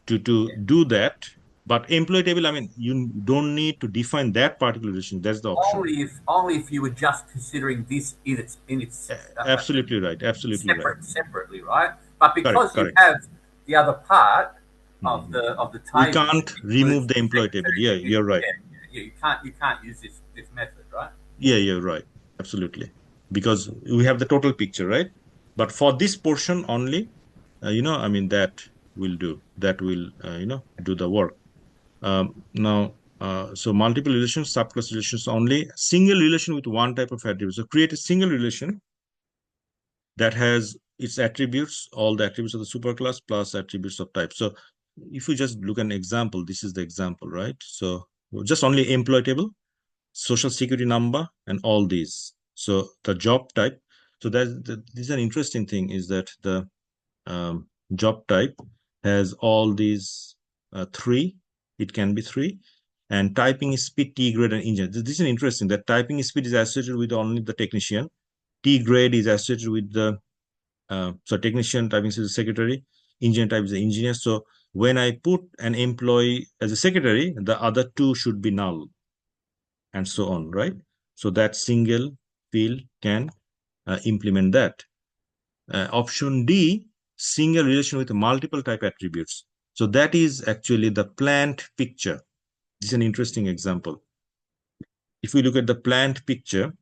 to do that. But employee table, I mean, you don't need to define that particular relation. That's the option. Only if you were just considering this in its absolutely right. Absolutely right. Separately, right? But because correct. You have the other part of the table, we can't remove the employee table. Yeah, you're right. Yeah, you can't use this method, right? Yeah, you're right. Absolutely, because we have the total picture, right? But for this portion only, I mean, that will do. That will do the work. Now, so multiple relations, subclass relations only, single relation with one type of attribute. So create a single relation that has its attributes, all the attributes of the superclass plus attributes of type. So if you just look at an example, this is the example, right? So just only employee table, social security number, and all these. So the job type. So this is an interesting thing, is that the job type has all these three. It can be three. And typing speed, T grade, and engineer. This is interesting, that typing speed is associated with only the technician. T grade is associated with the so technician, typing is the secretary, engineer type is the engineer. So when I put an employee as a secretary, the other two should be null, and so on, right? So that single field can implement that. Option D, single relation with multiple type attributes. So that is actually the plant picture. This is an interesting example. If we look at the plant picture,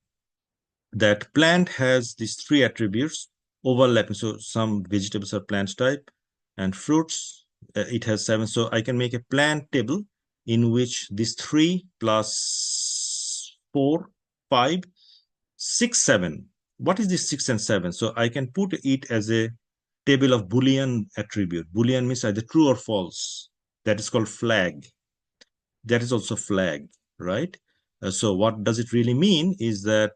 that plant has these three attributes overlapping. So some vegetables are plant type, and fruits, it has 7. So I can make a plant table in which these 3 plus 4, 5, 6, 7. What is this 6 and 7? So I can put it as a table of Boolean attribute. Boolean means either true or false. That is called flag. That is also flag, right? So what does it really mean is that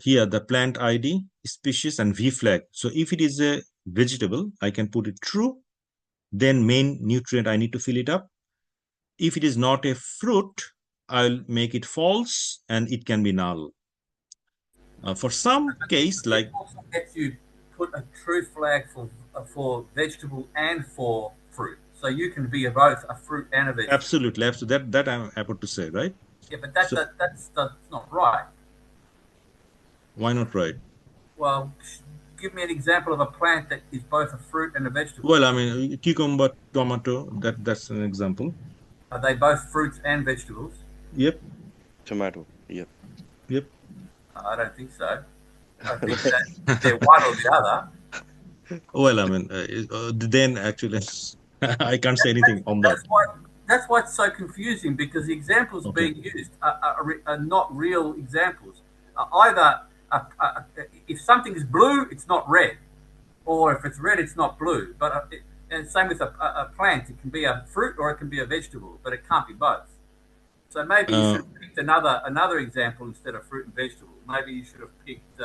here the plant ID, species, and V flag. So if it is a vegetable, I can put it true. Then main nutrient, I need to fill it up. If it is not a fruit, I'll make it false, and it can be null. For some case, like it also lets you put a true flag for vegetable and for fruit, so you can be both a fruit and a vegetable. Absolutely. That I'm about to say, right? Yeah, but that's not right. Why not right? Well, give me an example of a plant that is both a fruit and a vegetable. Well, I mean, cucumber, tomato, that's an example. Are they both fruits and vegetables? Yep. Tomato. Yep. Yep. I don't think so. I think that they're one or the other. Well, I mean, then actually, I can't say anything on that. That's why it's so confusing, because the examples being used are not real examples. If something is blue, it's not red, or if it's red, it's not blue. But and same with a plant, it can be a fruit or it can be a vegetable, but it can't be both. So maybe you should have picked another example instead of fruit and vegetable. Maybe you should have picked.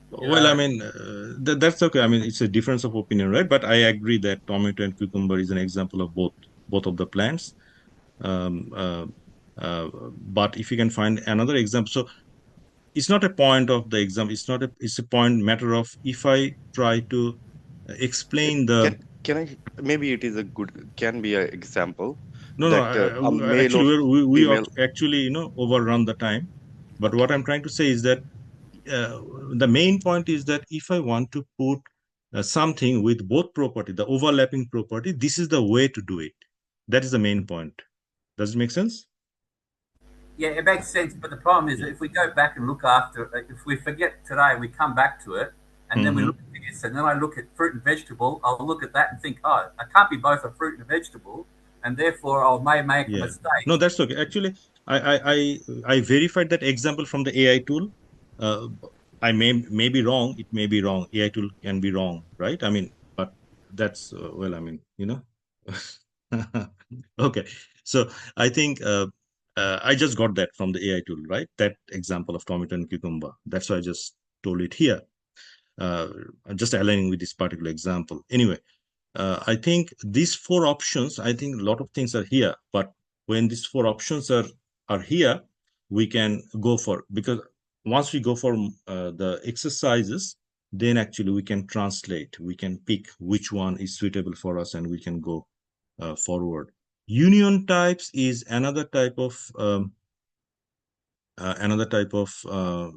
Well, I mean, that's okay. I mean, it's a difference of opinion, right? But I agree that tomato and cucumber is an example of both of the plants. But if you can find another example, so it's not a point of the example. It's a point matter of, if I try to explain the. Can I? Maybe it is can be an example. No, actually, we actually, overrun the time. But what I'm trying to say is that the main point is that if I want to put something with both property, the overlapping property, this is the way to do it. That is the main point. Does it make sense? Yeah, it makes sense. But the problem is that if we go back and look if we forget today, we come back to it, and then we look at this, and then I look at fruit and vegetable, I'll look at that and think, oh, I can't be both a fruit and a vegetable, and therefore I may make a mistake. No, that's okay. Actually, I verified that example from the AI tool. I may be wrong. It may be wrong. AI tool can be wrong, right? I mean, but that's well, I mean, Okay. So I think I just got that from the AI tool, right? That example of tomato and cucumber. That's why I just told it here. Just aligning with this particular example. Anyway, I think these 4 options, I think a lot of things are here, but when these 4 options are here, we can go for, because once we go for the exercises, then actually we can translate, we can pick which one is suitable for us, and we can go forward. Union types is another type of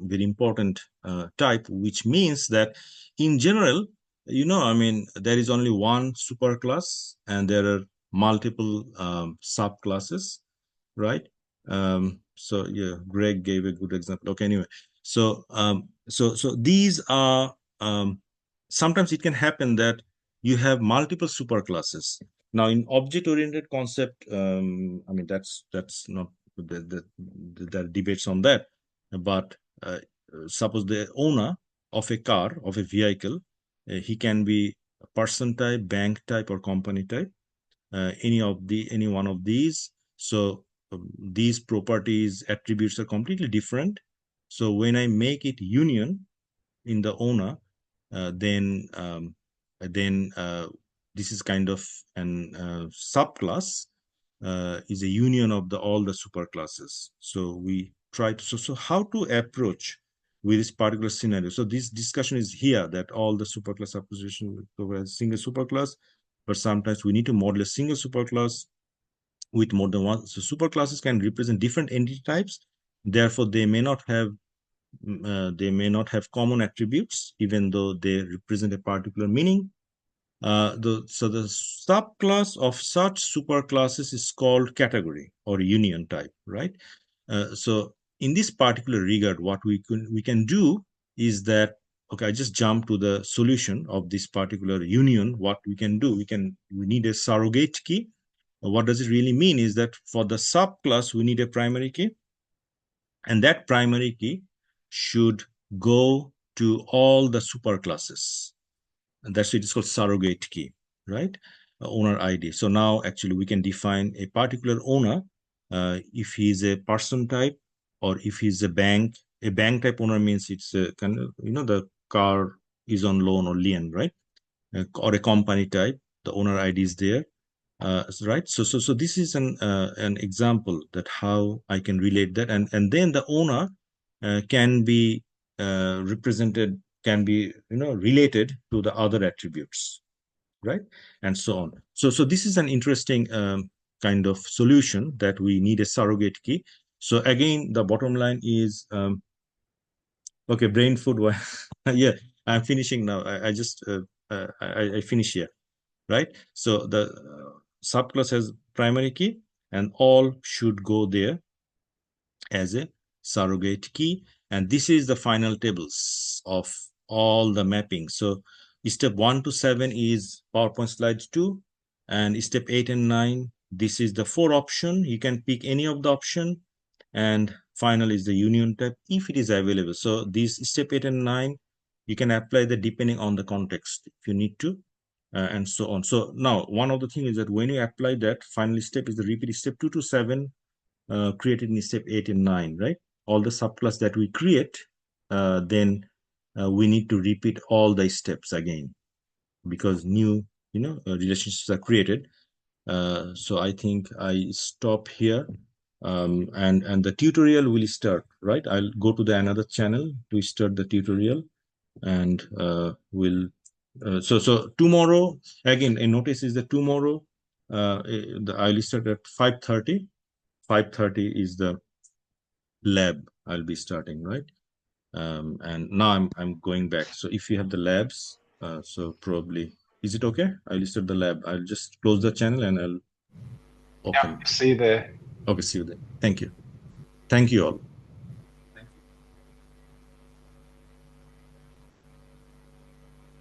very important type, which means that in general, I mean, there is only one superclass and there are multiple subclasses, right? So yeah, Greg gave a good example. Okay, anyway, so so these are sometimes it can happen that you have multiple superclasses. Now, in object-oriented concept, I mean, that's not the debates on that. But suppose the owner of a car, of a vehicle, he can be a person type, bank type, or company type. Any one of these. So these properties, attributes are completely different. So when I make it union in the owner, then this is kind of an subclass, is a union of all the superclasses. So we try to, so how to approach with this particular scenario. So this discussion is here that all the superclass supposition over a single superclass, but sometimes we need to model a single superclass with more than one. So superclasses can represent different entity types. Therefore, they may not have common attributes, even though they represent a particular meaning. So the subclass of such superclasses is called category or union type, right? So in this particular regard, what we can do is that, okay, I just jump to the solution of this particular union. What we can do, we need a surrogate key. What does it really mean is that for the subclass, we need a primary key, and that primary key should go to all the superclasses. And that's it is called surrogate key, right? Owner ID. So now actually we can define a particular owner if he's a person type, or if he's a bank. A bank type owner means it's a kind of, the car is on loan or lien, right? Or a company type, the owner ID is there. Right. So this is an example that how I can relate that, and then the owner can be represented, can be related to the other attributes, right, and so on. So this is an interesting kind of solution that we need a surrogate key. So again, the bottom line is okay. Brain food. Yeah, I'm finishing now. I just I finish here, right? So the subclass has primary key, and all should go there as a surrogate key. And this is the final tables of all the mapping. So step 1 to 7 is PowerPoint slides 2, and step 8 and 9, this is the 4 option. You can pick any of the option, and final is the union type if it is available. So these step 8 and 9, you can apply that depending on the context if you need to. And so on. So now one of the things is that when you apply that, final step is the repeat step 2 to 7 created in step 8 and 9, right? All the subclass that we create, then we need to repeat all the steps again, because new relationships are created. So I think I stop here, and the tutorial will start, right? I'll go to the another channel to start the tutorial, and we'll so tomorrow again, a notice is that tomorrow I'll start at 5:30. 5:30 is the lab I'll be starting, right? And now I'm going back. So if you have the labs, so probably, is it okay? I'll start the lab. I'll just close the channel and I'll open. Yeah, see you there. Okay, see you there. Thank you. Thank you all.